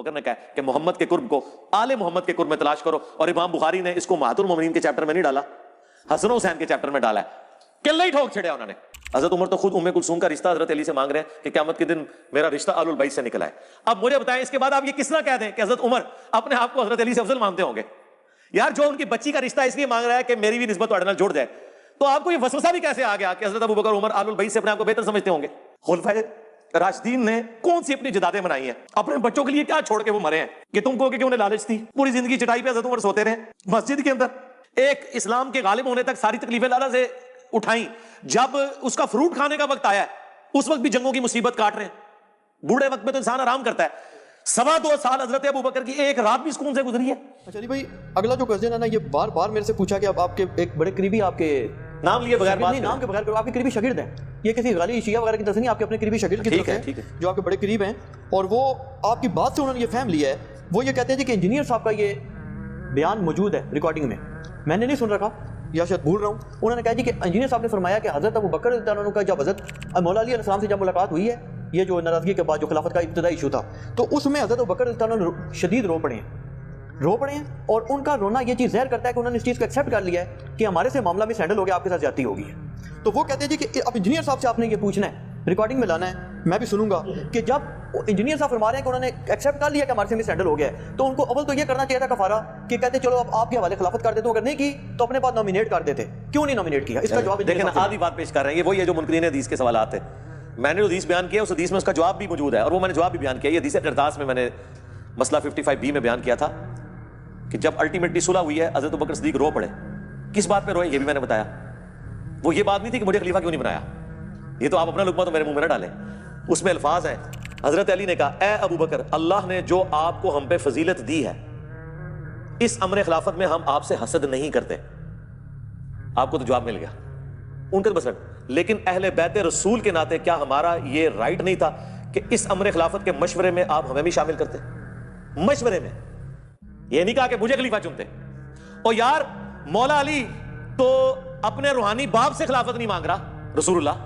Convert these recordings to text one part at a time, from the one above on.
بکر نے کہا کہ محمد کے قرب کو آل محمد کے قرب میں تلاش کرو، اور امام بخاری نے اس کو امہات المومنین کے چیپٹر میں نہیں ڈالا، حسن و حسین کے چیپٹر میں ڈالا ہے، قلعہ ہی ٹھوک چھڑیا انہوں نے۔ حضرت عمر تو خود ام کلثوم کا رشتہ حضرت علی سے مانگ رہے ہیں کہ قیامت کے دن میرا رشتہ آل البیت سے نکلا ہے۔ اب مجھے بتائیں اس کے بعد آپ یہ کس طرح کہہ دیں کہ حضرت عمر اپنے آپ کو حضرت علی سے افضل مانتے ہوں گے؟ یار جو ان کی بچی کا رشتہ اس لیے مانگ رہا ہے کہ میری بھی نسبت تہاڈے نال جڑ جائے، تو آپ کو یہ وسوسہ بھی کیسے آ گیا کہ حضرت ابو بکر عمر آل البیت سے اپنے آپ کو بہتر سمجھتے ہوں گے؟ خلفائے راشدین نے کون سی اپنی جدادیں بنائی ہیں؟ اپنے بچوں کے لیے کیا چھوڑ کے وہ مرے ہیں کہ تم کو کہ انہیں لالچ تھی؟ پوری زندگی چٹائی پہ حضرت عمر سوتے رہے مسجد کے اندر، ایک اسلام کے غالب ہونے تک ساری تکلیفیں اللہ سے اٹھائیں، جب اس کا فروٹ کھانے کا وقت آیا ہے اس وقت بھی جنگوں کی مصیبت کاٹ رہے ہیں۔ بوڑھے وقت میں تو انسان آرام کرتا ہے۔ 2.25 سال حضرت ابو بکر کی ایک رات بھی سکون سے گزری ہے۔ اچھا علی بھائی، اگلا جو کوسچن ہے نا، یہ بار بار میرے سے پوچھا کہ اب آپ کے ایک بڑے قریبی، آپ کے نام لیے بغیر بات، نام کے بغیر کرو، آپ کے قریبی شاگرد ہیں، یہ کسی غالی شیعہ وغیرہ کی طرف سے نہیں، آپ کے اپنے قریبی شاگرد کی طرف سے جو آپ کے بڑے قریب ہیں، اور وہ آپ کی بات سے انہوں نے یہ فہم لیا ہے، وہ یہ کہتے ہیں کہ انجینئر صاحب کا یہ بیان موجود ہے ریکارڈنگ میں نے نہیں سن رکھا یا شاید بھول رہا ہوں، انہوں نے کہا جی کہ انجینئر صاحب نے فرمایا کہ حضرت ابو بکر رضی اللہ عنہ کا جب حضرت مولا علی علیہ السلام سے جب ملاقات ہوئی ہے، یہ جو ناراضگی کے بعد جو خلافت کا ابتدائی ایشو تھا، تو اس میں حضرت ابو بکر رضی اللہ عنہ شدید رو پڑے ہیں، اور ان کا رونا یہ چیز ظاہر کرتا ہے کہ انہوں نے اس چیز کو ایکسیپٹ کر لیا ہے کہ ہمارے سے معاملہ میں سینڈل ہو گیا، آپ کے ساتھ زیادتی ہو گئی ہے۔ تو وہ کہتے ہیں جی کہ اب انجینئر صاحب سے آپ نے یہ پوچھنا ہے، ریکارڈنگ میں لانا ہے، میں بھی سنوں گا کہ جب انجینئر صاحب فرما رہے ہیں کہ انہوں نے ایکسیپٹ کر لیا کہ ہمارے سے مس ہینڈل ہو گیا ہے، تو ان کو اول تو یہ کرنا چاہیے تھا کفارہ، کہ کہتے چلو اب آپ کے حوالے خلافت کر دیتے ہوں، اگر نہیں کی تو اپنے پاس نامینیٹ کر دیتے، کیوں نہیں نامینیٹ کیا؟ اس کا جواب دیکھیں آدھی بات پیش کر رہے ہیں، یہ وہی ہے جو منکرین حدیث کے سوالات ہیں۔ میں نے جو حدیث بیان کیا اس حدیث میں اس کا جواب بھی موجود ہے، اور وہ میں نے جواب بھی بیان کیا، یہ حدیث قرطاس میں نے مسئلہ 55B میں بیان کیا تھا کہ جب الٹیمیٹلی صلح ہوئی ہے حضرت ابوبکر صدیق رو پڑے۔ کس بات پہ روئے یہ بھی میں نے بتایا، وہ یہ بات نہیں تھی کہ مجھے خلیفہ کیوں نہیں بنایا، یہ تو آپ اپنا لقمہ تو میرے منہ میں نہ ڈالیں، اس میں الفاظ ہیں۔ حضرت علی نے کہا اے ابو بکر، اللہ نے جو آپ کو ہم پہ فضیلت دی ہے، اس امر خلافت میں ہم آپ سے حسد نہیں کرتے۔ آپ کو تو جواب مل گیا ان کا بس، لیکن اہل بیت رسول کے ناطے کیا ہمارا یہ رائٹ نہیں تھا کہ اس امر خلافت کے مشورے میں آپ ہمیں بھی شامل کرتے؟ مشورے میں، یہ نہیں کہا کہ مجھے خلیفہ چنتے۔ اور یار مولا علی تو اپنے روحانی باپ سے خلافت نہیں مانگ رہا، رسول اللہ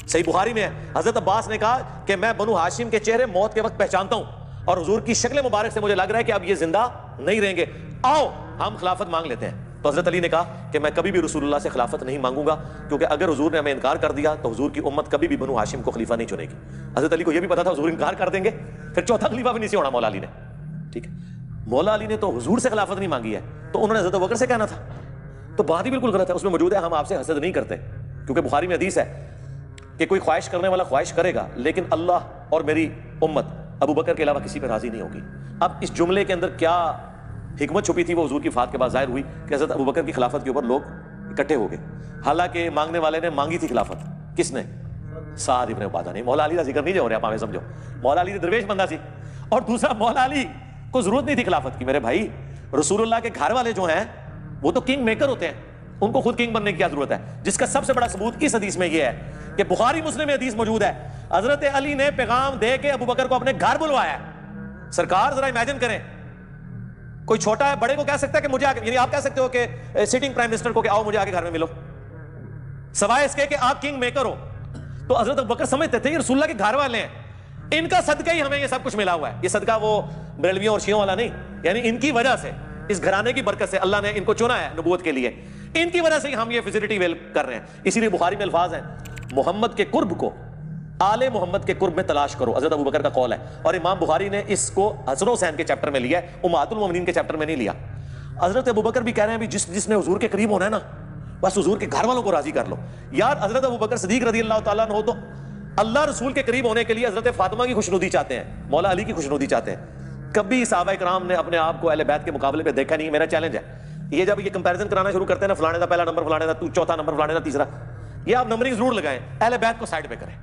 صحیح بخاری میں ہے، حضرت عباس نے کہا کہ میں بنو ہاشم کے چہرے موت کے وقت پہچانتا ہوں، اور حضور کی شکل مبارک سے مجھے لگ رہا ہے کہ اب یہ زندہ نہیں رہیں گے، آؤ ہم خلافت مانگ لیتے ہیں۔ تو حضرت علی نے کہا کہ میں کبھی بھی رسول اللہ سے خلافت نہیں مانگوں گا، کیونکہ اگر حضور نے ہمیں انکار کر دیا تو حضور کی امت کبھی بھی بنو ہاشم کو خلیفہ نہیں چنے گی۔ حضرت علی کو یہ بھی پتا تھا حضور انکار کر دیں گے، پھر چوتھا خلیفہ بھی نہیں سے ہونا مولا علی نے، ٹھیک ہے۔ مولا علی نے تو حضور سے خلافت نہیں مانگی ہے، تو انہوں نے حضرت ابوبکر سے کہنا تھا، تو بات ہی بالکل غلط ہے۔ اس میں موجود ہے ہم آپ سے حسد نہیں کرتے، کیونکہ بخاری میں حدیث ہے کہ کوئی خواہش کرنے والا خواہش کرے گا، لیکن اللہ اور میری امت ابو بکر کے علاوہ کسی پہ راضی نہیں ہوگی۔ اب اس جملے کے اندر کیا حکمت چھپی تھی وہ حضور کی وفات کے بعد ظاہر ہوئی کہ حضرت ابو بکر کی خلافت کے اوپر لوگ اکٹھے ہو گئے، حالانکہ مانگنے والے نے مانگی تھی خلافت، کس نے؟ سعد ابن عبادہ نے۔ مولا علی کا ذکر نہیں جو ہو رہا، آپ ہمیں سمجھو، مولا علی درویش بندہ سی، اور دوسرا مولا علی کو ضرورت نہیں تھی خلافت کی۔ میرے بھائی رسول اللہ کے گھر والے جو ہیں وہ تو کنگ میکر ہوتے ہیں، ان کو خود کنگ بننے کی کیا ضرورت ہے؟ جس کا سب سے بڑا ثبوت اس حدیث میں یہ ہے کہ بخاری مسلم میں حدیث موجود ہے، حضرت علی نے پیغام دے کے ابو بکر کو اپنے گھر بلوایا ہے۔ سرکار ذرا امیجن کریں، کوئی چھوٹا ہے بڑے کو کہہ سکتا ہے کہ مجھے آگے، یعنی آپ کہہ سکتے ہو کہ سٹنگ پرائم منسٹر کو کہ آؤ مجھے آگے گھر میں ملو، سوائے اس کے کہ آپ کنگ میکر ہو۔ تو حضرت ابو بکر سمجھتے تھے یہ رسول اللہ کے گھر والے ہیں، ان کا صدقہ ہی ہمیں یہ سب کچھ ملا ہوا ہے۔ یہ صدقہ وہ بریلویوں اور شیعوں والا نہیں، یعنی ان کی وجہ سے، اس گھرانے کی برکت سے اللہ نے ان کو چنا ہے نبوت کے لیے، ان کی وجہ سے ہی ہم یہ فیسلٹی ویل کر رہے ہیں۔ اسی لیے بخاری میں الفاظ ہیں محمد کے قرب کو آل محمد کے قرب میں تلاش کرو، حضرت ابو بکر کا قول ہے، اور امام بخاری نے اس کو حسن و حسین کے چیپٹر میں لیا ہے، امہات المومنین کے چیپٹر میں نہیں لیا۔ حضرت ابو بکر بھی کہہ رہے ہیں جس نے حضور کے قریب ہونا ہے نا، بس حضور کے گھر والوں کو راضی کر لو۔ یار حضرت ابو بکر صدیق رضی اللہ تعالیٰ عنہ تو اللہ رسول کے قریب ہونے کے لیے حضرت فاطمہ کی خوشنودی چاہتے ہیں، مولا علی کی خوشنودی چاہتے ہیں۔ کبھی صحابہ کرام نے اپنے آپ کو اہل بیت کے مقابلے پہ دیکھا نہیں۔ میرا چیلنج ہے، یہ جب یہ کمپیریزن کرانا شروع کرتے ہیں نا، فلانے دا پہلا نمبر، فلانے دا چوتھا نمبر، فلانے دا تیسرا، یہ آپ نمبرنگ ضرور لگائیں، اہل بیت کو سائڈ پہ کریں۔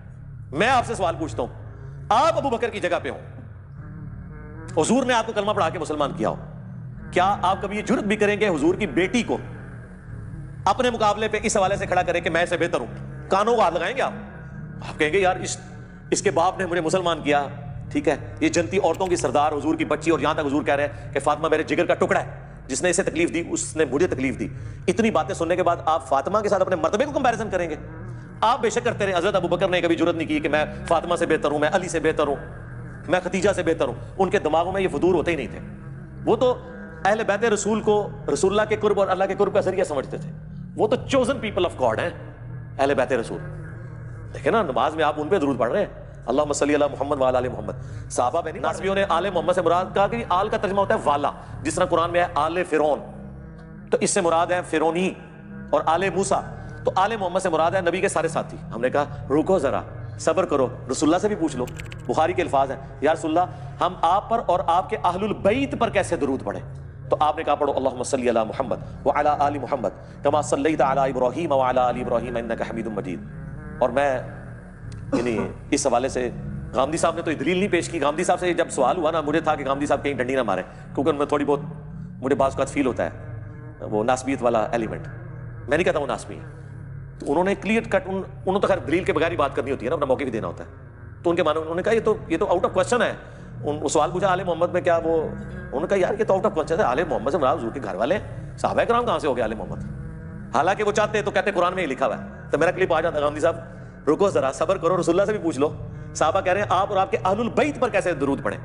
میں آپ سے سوال پوچھتا ہوں، آپ ابو بکر کی جگہ پہ ہوں، حضور نے آپ کو کلمہ پڑھا کے مسلمان کیا ہو، کیا آپ کبھی یہ جرت بھی کریں گے حضور کی بیٹی کو اپنے مقابلے پہ اس حوالے سے کھڑا کریں کہ میں سے بہتر ہوں؟ کانوں کو ہاتھ لگائیں گے آپ کہیں گے یار اس کے باپ نے مجھے مسلمان کیا، ٹھیک ہے، یہ جنتی عورتوں کی سردار حضور کی بچی، اور یہاں تک حضور کہہ رہے ہیں کہ فاطمہ میرے جگر کا ٹکڑا ہے، جس نے اسے تکلیف دی اس نے مجھے تکلیف دی۔ اتنی باتیں سننے کے بعد آپ فاطمہ کے ساتھ اپنے مرتبے کو کمپیریزن کریں گے؟ آپ بے شک کرتے رہے، حضرت ابو بکر نے کبھی جرت نہیں کی کہ میں فاطمہ سے بہتر ہوں، میں علی سے بہتر ہوں، میں ختیجہ سے بہتر ہوں. ان کے دماغوں میں یہ فطور ہوتے ہی نہیں تھے. وہ تو اہل بیت رسول کو رسول اللہ کے قرب اور اللہ کے قرب کا ذریعہ سمجھتے تھے. وہ تو چوزن پیپل آف گاڈ ہیں اہل بیت رسول. دیکھیں نا نماز میں آپ ان پہ درود پڑھ رہے ہیں, اللہم صلی علی محمد وعلی آل محمد. صحابہ میں نہیں, ناسبیوں نے آل محمد سے مراد کہا کہ آل کا ترجمہ ہوتا ہے والا, جس طرح قرآن میں ہے آل فرعون, تو اس سے مراد ہے فرعونی. اور آل موسیٰ, تو آل محمد سے مراد ہے نبی کے سارے ساتھی. ہم نے کہا رکو ذرا, صبر کرو, رسول اللہ سے بھی پوچھ لو. بخاری کے الفاظ ہیں, یا رسول اللہ ہم آپ پر اور آپ کے اہل البیت پر کیسے درود پڑھیں؟ تو آپ نے کہا پڑھو اللہم صلی علی محمد وعلی آل محمد کما صلیت علی ابراہیم وعلی آل ابراہیم انک حمید مجید. اور میں یعنی اس حوالے سے غامدی صاحب نے تو دلیل نہیں پیش کی. غامدی صاحب سے جب سوال ہوا نا, مجھے تھا کہ غامدی صاحب کہیں ڈنڈی نہ مارے, کیونکہ ان میں تھوڑی بہت مجھے بعض اوقات فیل ہوتا ہے وہ ناسبیت والا ایلیمنٹ. میں نہیں کہتا وہ ناسبی ہے. تو انہوں نے کلیئر کٹ, انہوں تو خیر دلیل کے بغیر ہی بات کرنی ہوتی ہے نا, اپنا موقع بھی دینا ہوتا ہے. تو ان کے معنی انہوں نے کہا یہ تو آؤٹ آف کوسچن ہے. وہ سوال پوچھا آل محمد میں کیا, وہ انہوں نے کہا یار یہ تو آؤٹ آف کوسچن ہے. آل محمد سے مراد حضور کے گھر والے ہیں, صحابہ کرام کہاں سے ہو گئے آل محمد؟ حالانکہ وہ چاہتے تو کہتے قرآن میں ہی لکھا ہوا ہے. تو میرا کلپ آ جاتا غامدی صاحب رکو ذرا, صبر کرو, رسول اللہ سے بھی پوچھ لو. صحابہ کہہ رہے ہیں آپ اور آپ کے اہل البیت پر کیسے درود پڑھیں؟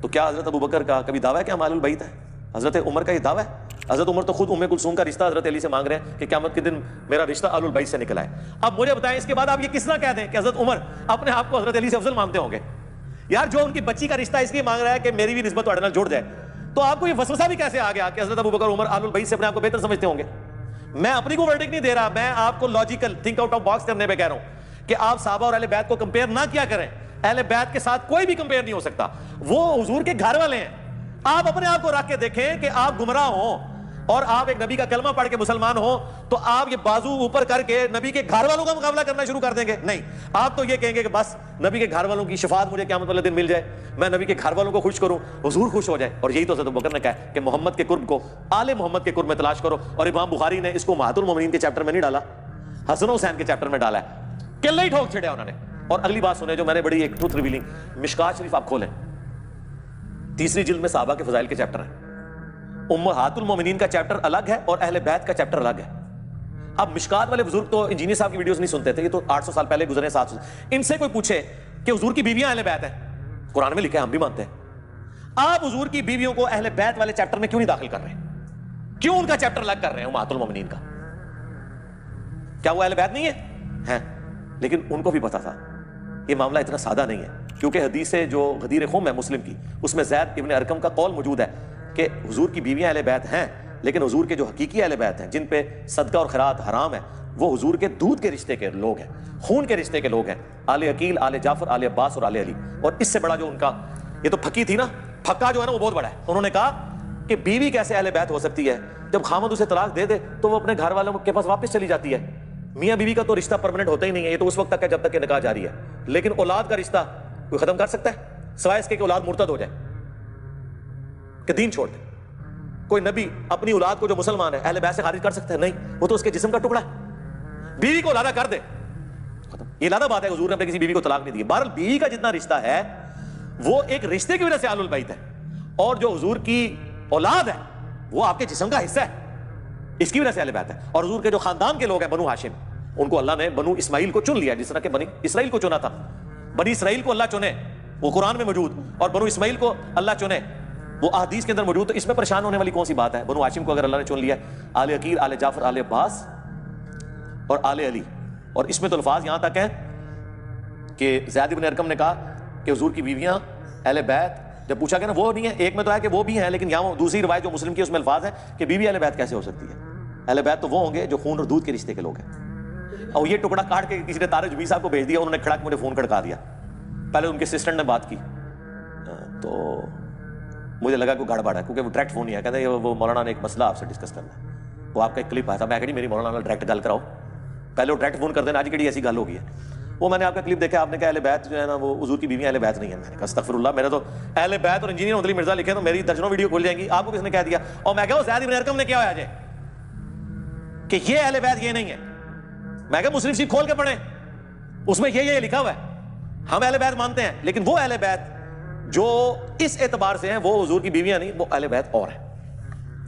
تو کیا حضرت ابوبکر کا کبھی دعویٰ ہے کہ ہم اہل البیت ہیں؟ حضرت عمر کا یہ دعویٰ ہے؟ حضرت عمر تو خود ام کلثوم کا رشتہ حضرت علی سے مانگ رہے ہیں کہ قیامت کے دن میرا رشتہ اہل البیت سے نکلا ہے. اب مجھے بتائیں اس کے بعد آپ یہ کس طرح کہہ دیں کہ حضرت عمر اپنے آپ کو حضرت علی سے افضل مانتے ہوں گے؟ یار جو ان کی بچی کا رشتہ اس لیے مانگ رہا ہے کہ میری بھی نسبت تھوڑے نال جڑ جائے, تو آپ کو یہ وسوسہ بھی کیسے آ گیا کہ حضرت ابوبکر عمر اہل البیت سے اپنے آپ کو بہتر سمجھتے ہوں گے؟ میں اپنی کو ورڈکٹ نہیں دے رہا, میں آپ کو logical think out of box کرنے پہ کہہ رہا ہوں کہ آپ صحابہ اور اہل بیت کو کمپیئر نہ کیا کریں. اہل بیت کے ساتھ کوئی بھی کمپیئر نہیں ہو سکتا, وہ حضور کے گھر والے ہیں. آپ اپنے آپ کو رکھ کے دیکھیں کہ آپ گمراہ ہوں اور آپ ایک نبی کا کلمہ پڑھ کے مسلمان ہو, تو آپ یہ بازو اوپر کر کے نبی کے گھر والوں کا مقابلہ کرنا شروع کر دیں گے؟ نہیں, آپ تو یہ کہیں گے کہ بس نبی کے گھر والوں کی شفاعت مجھے قیامت والے دن مل جائے, میں نبی کے گھر والوں کو خوش کروں, حضور خوش ہو جائے. اور یہی تو حضرت ابوبکر نے کہا کہ محمد کے قرب کو آل محمد کے قرب میں تلاش کرو. اور امام بخاری نے اس کو امہات المومنین کے چیپٹر میں نہیں ڈالا, حسن حسین کے چیپٹر میں ڈالا ہے. قلعہ ہی ٹھوک چھڑیا انہوں نے. اور اگلی بات سنیں جو میں نے بڑی ایک ٹروتھ ریویلنگ, مشکات شریف آپ کھولیں, 3 جلد میں صحابہ کے فضائل کے چیپٹر ہیں. امہات المومنین کا چیپٹر الگ ہے اور اہل بیت کا چیپٹر الگ ہے. اب مشکات والے بزرگ تو انجینئر صاحب کی ویڈیوز نہیں سنتے تھے, یہ تو 800 سال پہلے گزرے, 700. ان سے کوئی پوچھے کہ حضور کی بیویاں اہل بیت ہیں, قرآن میں لکھا ہے, ہم بھی مانتے ہیں. آپ حضور کی بیویوں کو اہل بیت والے چیپٹر میں کیوں نہیں داخل کر رہے ہیں؟ کیوں ان کا چیپٹر الگ کر رہے ہیں امہات المومنین کا؟ کیا وہ اہل بیت نہیں ہے؟ لیکن ان کو بھی پتا تھا یہ معاملہ اتنا سادہ نہیں ہے, کیونکہ حدیث جو غدیر خم ہے مسلم کی, اس میں زید ابن ارقم کا قول موجود ہے کہ حضور کی بیویاں اہل بیت ہیں, لیکن حضور کے جو حقیقی اہل بیت ہیں جن پہ صدقہ اور خیرات حرام ہے, وہ حضور کے دودھ کے رشتے کے لوگ ہیں, خون کے رشتے کے لوگ ہیں, آل عقیل, آل جعفر, آل عباس اور آل علی. اور اس سے بڑا جو ان کا, یہ تو پھکی تھی نا, پھکا جو ہے نا وہ بہت بڑا ہے. انہوں نے کہا کہ بیوی کیسے اہل بیت ہو سکتی ہے؟ جب خامد اسے طلاق دے دے تو وہ اپنے گھر والوں کے پاس واپس چلی جاتی ہے. میاں بیوی کا تو رشتہ پرماننٹ ہوتا ہی نہیں ہے, یہ تو اس وقت تک ہے جب تک کہ نکاح جاری ہے. لیکن اولاد کا رشتہ کوئی ختم کر سکتا ہے سوائے اس کے کہ اولاد مرتد ہو جائے, کہ دین چھوڑ دے؟ کوئی نبی اپنی اولاد کو جو مسلمان ہے اہل بیت سے خارج کر سکتا ہے؟ نہیں, وہ تو اس کے جسم کا ٹکڑا ہے. بیوی کو علیحدہ کر دے, ختم. یہ علیحدہ بات ہے, حضور نے اپنے کسی بیوی کو طلاق نہیں دی. بہرحال بیوی کا جتنا رشتہ ہے وہ ایک رشتے کی وجہ سے اہل البیت ہے, اور جو حضور کی اولاد ہے وہ آپ کے جسم کا حصہ ہے, اس کی وجہ سے اہل بیت ہے. اور حضور کے جو خاندان کے لوگ ہیں بنو ہاشم, ان کو اللہ نے بنو اسماعیل کو چن لیا جس طرح کہ بنی اسرائیل کو چنا تھا. بنی اسرائیل کو اللہ چنے, وہ قرآن میں موجود, اور بنو اسماعیل کو اللہ چنے, وہ احادیث کے اندر موجود. تو اس میں پریشان ہونے والی کون سی بات ہے؟ بنو ہاشم کو اگر اللہ نے چن لیا, آل عقیل, آل جعفر, آل عباس اور آل علی. اور اس میں تو الفاظ یہاں تک ہیں کہ زید بن ارقم نے کہا کہ حضور کی بیویاں اہل بیت, جب پوچھا گیا نا وہ نہیں ہے, ایک میں تو ہے کہ وہ بھی ہیں, لیکن یہاں دوسری روایت جو مسلم کی اس میں الفاظ ہے کہ بیوی اہل بیت کیسے ہو سکتی ہے؟ اہل بیت تو وہ ہوں گے جو خون اور دودھ کے رشتے کے لوگ ہیں. اور یہ ٹکڑا کاٹ کے کسی نے طارق جبیر صاحب کو بھیج دیا, انہوں نے کھڑا کے مجھے فون کھڑکا دیا. پہلے ان کے اسسٹنٹ نے بات کی تو مجھے لگا کوئی گڑبڑ ہے, کیونکہ وہ ڈائریکٹ فون نہیں ہے, کہتے ہیں وہ مولانا نے ایک مسئلہ آپ سے ڈسکس کرنا ہے, وہ آپ کا ایک کلپ آیا تھا. میں کہا میری مولانا ڈائریکٹ گل کراؤ, پہلے وہ ڈائریکٹ فون کر دینا, آج کیڑی ایسی گل ہو گئی ہے. وہ میں نے آپ کا کلپ دیکھا, آپ نے کہا اہل بیت جو ہے نا وہ حضور کی بیویاں اہل بیت نہیں ہے. میں نے کہا استغفر اللہ, میرے تو اہل بیت اور انجینئر عدلی مرزا لکھے تو میری درجنوں ویڈیو کھل جائیں گی. آپ کو کس نے کہہ دیا؟ اور میں کہا زید بن ارقم نے کیا ہوا جائے کہ یہ اہل بیت یہ نہیں ہے. میں کہا مسلم شریف کھول کے پڑھیں, اس میں یہ لکھا ہوا ہے. ہم اہل بیت مانتے ہیں, لیکن وہ اہل بیت جو اس اعتبار سے ہیں وہ حضور کی بیویاں نہیں, وہ اہل بیت اور ہیں,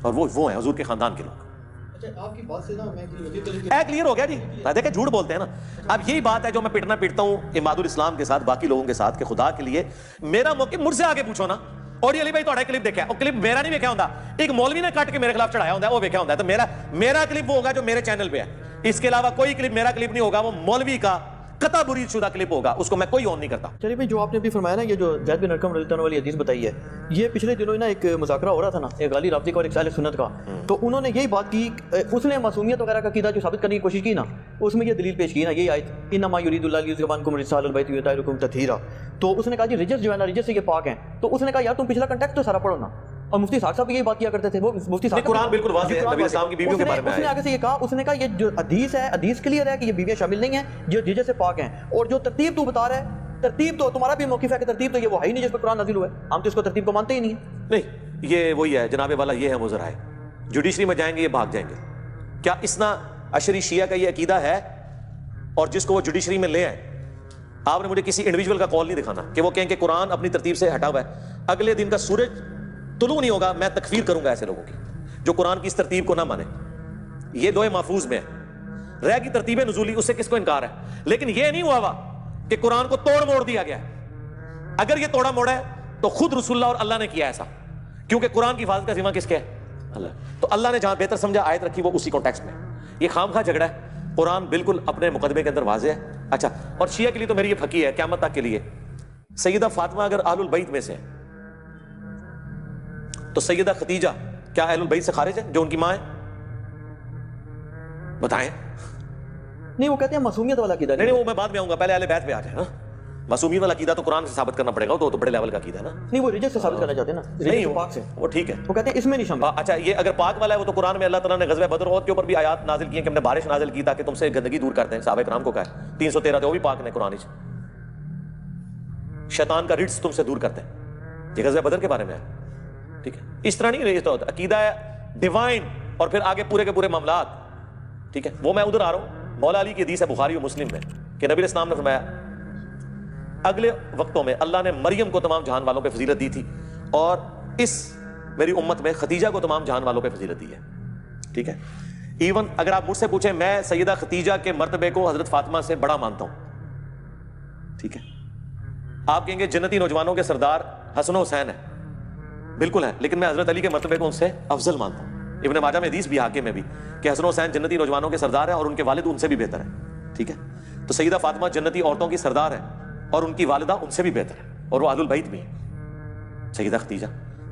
اور وہ ہیں حضور کے خاندان کے لوگ. آپ کی بات سے نا میں کلیئر ہو گیا جی. دیکھیں جھوٹ بولتے ہیں نا. اب یہی بات ہے جو میں پیٹتا ہوں اماد الاسلام کے ساتھ, باقی لوگوں کے ساتھ, کہ خدا کے لیے میرا موقع مجھ سے آگے پوچھو نا. اور علی بھائی تھوڑا کلپ دیکھا, اور کلپ میرا نہیں دیکھا ہوتا, ایک مولوی نے کٹ کے میرے خلاف چڑھایا ہوتا ہے, وہ دیکھا ہوتا ہے. تو میرا کلپ وہ ہوگا جو میرے چینل پہ ہے. اس کے علاوہ کوئی کلپ میرا کلپ نہیں ہوگا, وہ مولوی کا قطع برید شدہ کلپ ہوگا, اس کو میں کوئی آن نہیں کرتا. چلیے بھائی, جو آپ نے ابھی فرمایا نا, یہ جو زید بن ارقم رضی اللہ عنہ والی حدیث بتائی ہے, یہ پچھلے دنوں نا ایک مذاکرہ ہو رہا تھا نا, ایک غالی رابطی کا اور ایک اہل سنت کا. تو انہوں نے یہی بات کی, اس نے معصومیت وغیرہ کا عقیدہ جو ثابت کرنے کی کوشش کی نا, اس میں یہ دلیل پیش کی نا, یہی آیت انما یرید اللہ لیذھب عنکم الرجس اہل البیت ویطہرکم تطہیرا. تو اس نے کہا جی رجس جو ہے نا, رجس سے یہ پاک ہیں. تو اس نے کہا یار تم پچھلا کنٹیکسٹ تو سارا پڑھو نا. اور مفتی صاحب بھی یہی بات کیا کرتے تھے. وہ مفتی صاحب قرآن بالکل واضح ہے, نبی اسلام کی بیویوں کے بارے میں اس نے آگے سے یہ کہا, اس نے کہا یہ جو حدیث ہے, حدیث کلیئر ہے کہ یہ بیویاں شامل نہیں ہیں جو رجس سے پاک ہیں. اور جو ترتیب تو بتا رہا ہے, ترتیب تو تمہارا بھی موقف ہے کہ ترتیب تو یہ وہ ہے ہی نہیں جس پر قرآن نازل ہوا ہے. ہم تو اس کو ترتیب کو مانتے ہی نہیں ہیں. نہیں, یہ وہی ہے جناب والا, یہ ہے وہ ذرائع. جوڈیشری میں جائیں گے یہ بھاگ جائیں گے. کیا اسنا عشری شیعہ کا یہ عقیدہ ہے, اور جس کو وہ جوڈیشری میں لے آئے, آپ نے مجھے کسی انڈیویجول کا کال نہیں دکھانا کہ وہ کہیں کہ قرآن اپنی ترتیب سے ہٹا ہوا ہے. اگلے دن کا سورج طلوع نہیں ہوگا, میں تکفیر کروں گا ایسے لوگوں کی جو قرآن کی اس ترتیب کو نہ مانے. یہ دوئے محفوظ میں ہے, رہ کی ترتیب نزولی, اس سے کس کو انکار ہے. لیکن یہ نہیں ہوا ہوا کہ قرآن کو توڑ موڑ دیا گیا ہے. اگر یہ توڑا موڑا ہے تو خود رسول اللہ اور اللہ نے کیا ایسا, کیونکہ قرآن کی حفاظت کا ذمہ کس کے ہے؟ اللہ. تو اللہ نے جہاں بہتر سمجھا آیت رکھی وہ اسی کانٹیکسٹ میں. یہ خامخواہ جھگڑا ہے. قرآن بالکل اپنے مقدمے کے اندر واضح ہے. اچھا, اور شیعہ کے لیے تو میری یہ پھکی ہے قیامت تک کے لیے, سیدہ فاطمہ اگر اہل البیت میں سے تو سیدہ خدیجہ کیا اہل البیت سے خارج ہے جو ان کی ماں ہے؟ بتائیں. نہیں, وہ کہتے ہیں معصومیت والا عقیدہ. نہیں, وہ میں بعد میں آؤں گا, پہلے اہل بیت پہ آ جائیں. معصومیت والا عقیدہ تو قرآن سے ثابت کرنا پڑے گا, تو بڑے لیول کا عقیدہ ہے نا. نہیں, وہ رجس سے ثابت کرنا چاہتے ہیں نا, نہیں پاک سے. وہ ٹھیک ہے, وہ کہتے ہیں اس میں نہیں شامل. اچھا, یہ اگر پاک والا ہے وہ تو قرآن میں اللہ تعالیٰ نے غزوہ بدر اور کے اوپر بھی آیات نازل کی ہیں کہ ہم نے بارش نازل کی تاکہ تم سے گندگی دور کرتے ہیں. صحابہ کرام کو کہا ہے 313 وہ بھی پاک نے قرآن. شیطان کا رجس تم سے دور کرتے ہیں, یہ غزوہ بدر کے بارے میں ہے. ٹھیک ہے, اس طرح نہیں رہتا ہوتا عقیدہ ہے ڈیوائن, اور پھر آگے پورے کے پورے معاملات. ٹھیک ہے, وہ میں ادھر آ رہا ہوں. مولا علی کی حدیث ہے بخاری و مسلم میں کہ نبی اسلام نے فرمایا اگلے وقتوں میں اللہ نے مریم کو تمام جہان والوں پہ فضیلت دی تھی, اور اس میری امت میں خدیجہ کو تمام جہان والوں پہ فضیلت دی ہے. ٹھیک ہے, ایون اگر آپ مجھ سے پوچھیں, میں سیدہ خدیجہ کے مرتبے کو حضرت فاطمہ سے بڑا مانتا ہوں. ٹھیک ہے, آپ کہیں گے جنتی نوجوانوں کے سردار حسن و حسین ہے, بالکل ہے, لیکن میں حضرت علی کے مرتبے کو ان سے افضل مانتا ہوں. ابن ماجہ میں حدیث بھی حاکم میں بھی کہ حسن و حسین جنتی نوجوانوں کے سردار ہیں اور ان کے والد ان سے بھی بہتر ہیں. ٹھیک ہے, تو سیدہ فاطمہ جنتی عورتوں کی سردار ہے اور ان کی والدہ ان سے بھی بہتر ہے, اور وہ اہل البیت بھی ہے. سیدہ خدیجہ,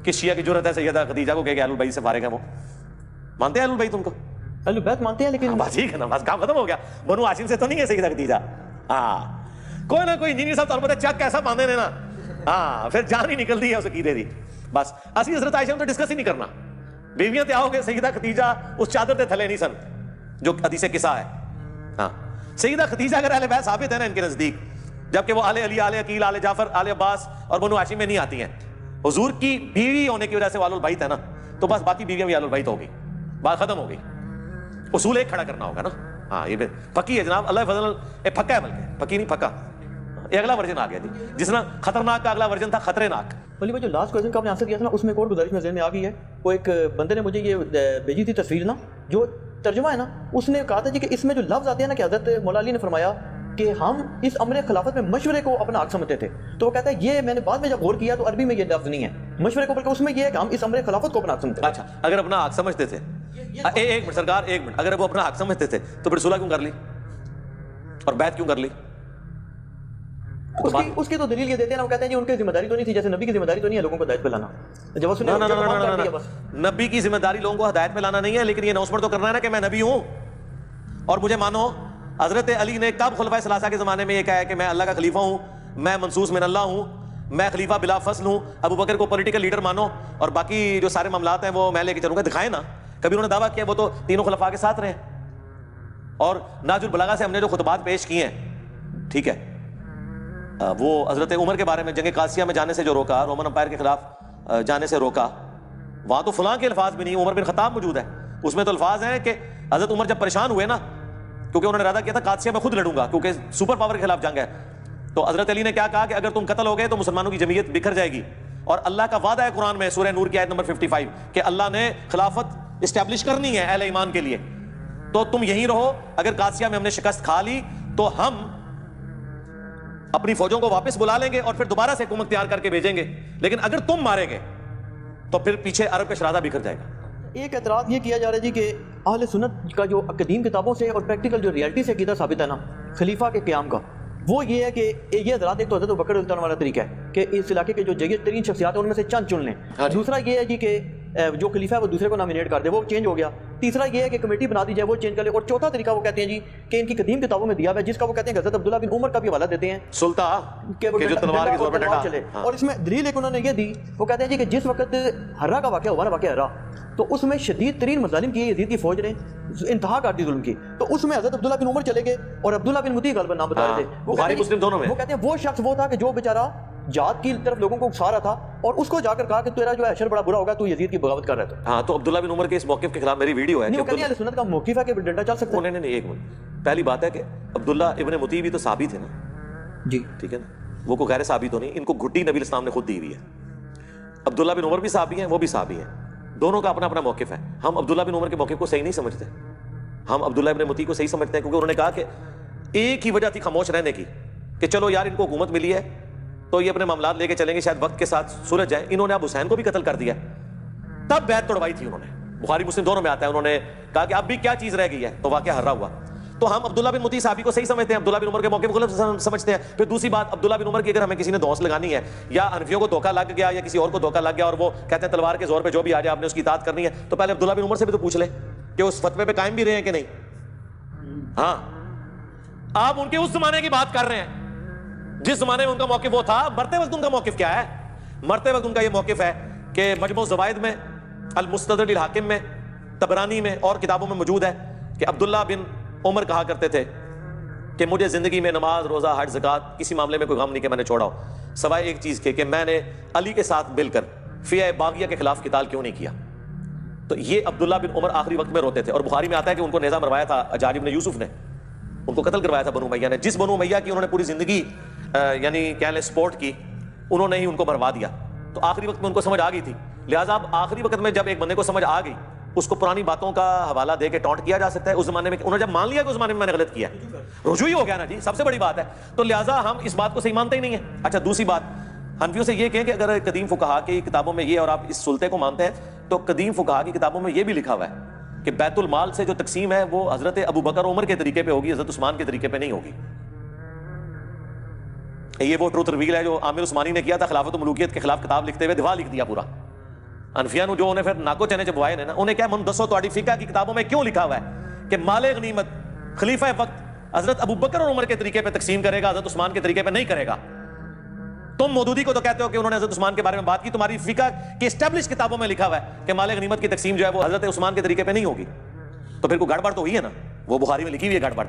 کس شیعہ کی جرأت ہے سیدہ خدیجہ کو کہ اہل البیت سے فارغ ہے؟ وہ مانتے ہیں اہل البیت ان کو؟ اہل البیت مانتے ہیں, لیکن بس ٹھیک ہے نا, بس کام ختم ہو گیا. بنو ہاشم سے تو نہیں ہے سیدہ خدیجہ. ہاں, کوئی نہ کوئی انجینئر صاحب تو چک کیسا باندھے نے نا, ہاں پھر جان ہی نکلتی ہے اس عقیدے دی. بس اسی حضرت عائشہ تو ڈسکس ہی نہیں کرنا. بیویاں تے آؤ گے, سیدہ خدیجہ اس چادر تے تھلے نہیں سن جو حدیث قصہ ہے. ہاں, سیدہ خدیجہ اگر اہل بیت ثابت ہے نا ان کے نزدیک, جبکہ وہ آل علی, آل عقیل, آل جعفر, آل عباس اور بنو ہاشم میں نہیں آتی ہیں. حضور کی بیوی ہونے کی وجہ سے آل البیت ہے نا, تو بس باقی بیویاں بھی آل البیت ہو گئی, بات ختم ہو گئی. اصول ایک کھڑا کرنا ہوگا نا. ہاں, یہ پکی ہے جناب, اللہ فضل, یہ پکا ہے, بلکہ پکی نہیں پکا. یہ اگلا ورژن آ گیا جی, جس طرح خطرناک کا اگلا ورژن تھا خطرے ناک. ولی بھائی, جو لاسٹ کویشچن کا آپ نے آنسر دیا تھا نا, اس میں ایک اور گزارش میں ذہن میں آ گئی ہے. وہ ایک بندے نے مجھے یہ بھیجی تھی تصویر نا, جو ترجمہ ہے نا, اس نے کہا تھا جی کہ اس میں جو لفظ آتے ہیں نا کہ حضرت مولا علی نے فرمایا کہ ہم اس امر خلافت میں مشورے کو اپنا حق سمجھتے تھے. تو وہ کہتا ہے یہ میں نے بعد میں جب غور کیا تو عربی میں یہ لفظ نہیں ہے مشورے کو, بلکہ اس میں یہ ہے کہ ہم اس امر خلافت کو اپنا حق سمجھتے ہیں. اچھا, اگر اپنا حق سمجھتے تھے, ایک منٹ سرکار, ایک منٹ, اگر وہ اپنا حق سمجھتے تھے تو پھر صلح کیوں کر لی اور بیعت کیوں کر لی؟ اس کی تو دلیل یہ دیتے ہیں نا, وہ کہتے ہیں جی ان کی ذمہ داری تو نہیں تھی, جیسے نبی کی ذمہ داری تو نہیں ہے لوگوں کو ہدایت پہ لانا. جب اس نے نبی کی ذمہ داری لوگوں کو ہدایت پہ لانا نہیں ہے, لیکن یہ اناؤنسمنٹ تو کرنا ہے نا کہ میں نبی ہوں. اور مجھے مانو, حضرت علی نے کب خلفائے ثلاثہ کے زمانے میں یہ کہا ہے کہ میں اللہ کا خلیفہ ہوں, میں منصوص من اللہ ہوں, میں خلیفہ بلا فصل ہوں. ابو بکر کو پولیٹیکل لیڈر مانو اور باقی جو سارے معاملات ہیں وہ میں لے کے چلوں گا, دکھائے نا. کبھی انہوں نے دعویٰ کیا وہ تو تینوں خلفاء کے ساتھ رہے. اور ناج البلاغہ سے ہم نے جو خطبات پیش کیے ہیں, ٹھیک ہے, وہ حضرت عمر کے بارے میں جنگ قادسیہ میں جانے سے جو روکا, رومن امپائر کے خلاف جانے سے روکا, وہاں تو فلاں کے الفاظ بھی نہیں, عمر بن خطاب موجود ہے, اس میں تو الفاظ ہیں کہ حضرت عمر جب پریشان ہوئے نا, کیونکہ انہوں نے ارادہ کیا تھا قادسیہ میں خود لڑوں گا کیونکہ سپر پاور کے خلاف جنگ ہے, تو حضرت علی نے کیا کہا کہ اگر تم قتل ہو گئے تو مسلمانوں کی جمعیت بکھر جائے گی. اور اللہ کا وعدہ ہے قرآن میں سورہ نور کی آیت نمبر 55 کہ اللہ نے خلافت اسٹیبلش کرنی ہے اہل ایمان کے لیے تو تم یہیں رہو. اگر قادسیہ میں ہم نے شکست کھا لی تو ہم اپنی فوجوں کو واپس بلا لیں گے اور پھر دوبارہ سے حکومت تیار کر کے بھیجیں گے. لیکن اگر تم مارے گے تو پھر پیچھے عرب کا شرادہ بکھر جائے گا. ایک اعتراض یہ کیا جا رہا ہے جی کہ اہل سنت کا جو قدیم کتابوں سے اور پریکٹیکل جو ریئلٹی سے عقیدہ ثابت ہے نا خلیفہ کے قیام کا, وہ یہ ہے کہ یہ حضرات ایک تو حضرت ابوبکر رضی اللہ عنہ والا طریقہ ہے کہ اس علاقے کے جو جید ترین شخصیات ہیں ان میں سے چند چن لیں. دوسرا یہ ہے جی کہ جو خلیفہ ہے وہ دوسرے کو نامینیٹ کر دے, وہ چینج ہو گیا. تیسرا یہ ہے کہ کمیٹی بنا دی جائے, وہ چینج کر لے. اور چوتھا طریقہ وہ کہتے ہیں جی کہ ان کی قدیم کتابوں میں دیا ہوا ہے جس کا وہ کہتے ہیں کہ حضرت عبداللہ بن عمر کا بھی حوالہ دیتے ہیں سلطان کہ جو تلوار کے زور پہ ڈنڈا چلے. اور اس میں دلیل ایک انہوں نے یہ دی, وہ کہتے ہیں جی کہ جس وقت ہرا کا واقعہ ہوا نا, واقعہ ہرا, تو اس میں شدید ترین مظالم کیے یزید کی فوج نے, انتہا کر دی ظلم کی. تو اس میں حضرت عبداللہ بن عمر چلے گئے اور عبداللہ بن مطیع غالباً نام بتائے تھے. بخاری مسلم دونوں میں. وہ کہتے ہیں وہ شخص وہ تھا کہ جو بیچارہ جہاد کی طرف لوگوں کو اکسا رہا تھا اور اس کو جا کر کہا کہ تیرا جو ہے اشر بڑا برا ہوگا, تو یزید کی بغاوت کر رہا تھا. ہاں, تو عبداللہ بن عمر کے اس موقف کے خلاف میری ویڈیو ہے. نہیں, وہ کہتے ہیں اہل سنت کا موقف ہے کہ ڈنڈا چل سکتا ہے. نہیں, ایک منٹ. پہلی بات ہے کہ عبداللہ ابن مطیع بھی تو صحابی تھے نا جی, ٹھیک ہے نا, وہ کوئی غیر صحابی تو نہیں. ان کو گھٹی نبی الاسلام نے خود دی ہوئی ہے. عبداللہ بن عمر بھی صحابی ہیں, وہ بھی صحابی ہیں, دونوں کا اپنا اپنا موقف ہے. ہم عبداللہ بن عمر کے موقف کو صحیح نہیں سمجھتے, ہم عبداللہ ابن مطیع کو صحیح سمجھتے ہیں, کیونکہ انہوں نے کہا کہ ایک ہی وجہ تھی خاموش رہنے کی کہ چلو یار ان کو حکومت ملی ہے تو یہ اپنے معاملات لے کے چلیں گے, شاید وقت کے ساتھ سلجھ جائیں. انہوں نے اب حسین کو بھی قتل کر دیا, تب بیعت توڑوائی تھی انہوں نے. بخاری مسلم دونوں میں آتا ہے. انہوں نے کہا کہ اب بھی کیا چیز رہ گئی ہے, تو واقعہ ہرا ہوا. تو ہم عبداللہ بن مطیع صحابی کو صحیح سمجھتے ہیں, عبداللہ بن عمر کے موقع کو غلط سمجھتے ہیں. پھر دوسری بات, عبداللہ بن عمر کی اگر ہمیں کسی نے دوست لگانی ہے یا حنفیوں کو دھوکہ لگ گیا یا کسی اور کو دھوکہ لگ گیا اور وہ کہتے ہیں تلوار کے زور پہ جو بھی آ جائے آپ نے اس کی اطاعت کرنی ہے, تو پہلے عبداللہ بن عمر سے بھی تو پوچھ لیں کہ اس فتوے پہ قائم بھی رہے ہیں کہ نہیں. ہاں, آپ ان کے اس زمانے کی بات کر رہے ہیں جس زمانے میں ان کا موقف وہ تھا. مرتے وقت ان کا موقف کیا ہے؟ مرتے وقت ان کا یہ موقف ہے کہ مجموع الزوائد میں, المستدرک للحاکم میں, طبرانی میں اور کتابوں میں موجود ہے کہ عبداللہ بن عمر کہا کرتے تھے کہ مجھے زندگی میں نماز, روزہ, حج, زکوٰۃ کسی معاملے میں کوئی غم نہیں کہ میں نے چھوڑا ہو, سوائے ایک چیز کے کہ میں نے علی کے ساتھ مل کر فیہ باغیہ کے خلاف قتال کیوں نہیں کیا. تو یہ عبداللہ بن عمر آخری وقت میں روتے تھے. اور بخاری میں آتا ہے کہ ان کو نیزہ مروایا تھا حجاج بن یوسف نے, ان کو قتل کروایا تھا بنو امیہ نے, جس بنو امیہ کی انہوں نے پوری زندگی یعنی کہہ لیں سپورٹ کی, انہوں نے ہی ان کو مروا دیا. تو آخری وقت میں ان کو سمجھ آ گئی تھی. لہٰذا اب آخری وقت میں جب ایک بندے کو سمجھ آ گئی, اس کو پرانی باتوں کا حوالہ دے کے ٹونٹ کیا جا سکتا ہے. اس زمانے میں انہوں نے جب مان لیا کہ اس زمانے میں میں نے غلط کیا, رجوع ہی ہو گیا نا جی, سب سے بڑی بات ہے. تو لہٰذا ہم اس بات کو صحیح مانتے ہی نہیں ہیں. اچھا, دوسری بات, حنفیوں سے یہ کہیں کہ اگر قدیم فقہا کی کتابوں میں یہ اور آپ اس سلطے کو مانتے ہیں, تو قدیم فقہا کی کتابوں میں یہ بھی لکھا ہوا ہے کہ بیت المال سے جو تقسیم ہے وہ حضرت ابوبکر عمر کے طریقے پہ ہوگی, حضرت عثمان کے طریقے پہ نہیں ہوگی. یہ وہ ٹروتھ ریویل ہے جو عامر عثمانی نے کیا تھا خلافت و ملوکیت کے خلاف کتاب لکھتے ہوئے, دفاع لکھ دیا پورا. انفیاء نے جو انہیں پھر ناکو چنے چبوائے نے نا, انہیں کیا من دسو تہاڈی فقہ کی کتابوں میں کیوں لکھا ہوا ہے کہ مال غنیمت خلیفہ وقت حضرت ابوبکر اور عمر کے طریقے پہ تقسیم کرے گا, حضرت عثمان کے طریقے پہ نہیں کرے گا. تم مودودی کو تو کہتے ہو کہ انہوں نے حضرت عثمان کے بارے میں بات کی, تمہاری فقہ کی اسٹیبلش کتابوں میں لکھا ہوا ہے کہ مال غنیمت کی تقسیم جو ہے وہ حضرت عثمان کے طریقے پہ نہیں ہوگی. تو پھر کوئی گڑبڑ تو ہوئی ہے نا, وہ بخاری میں لکھی ہوئی ہے گڑبڑ.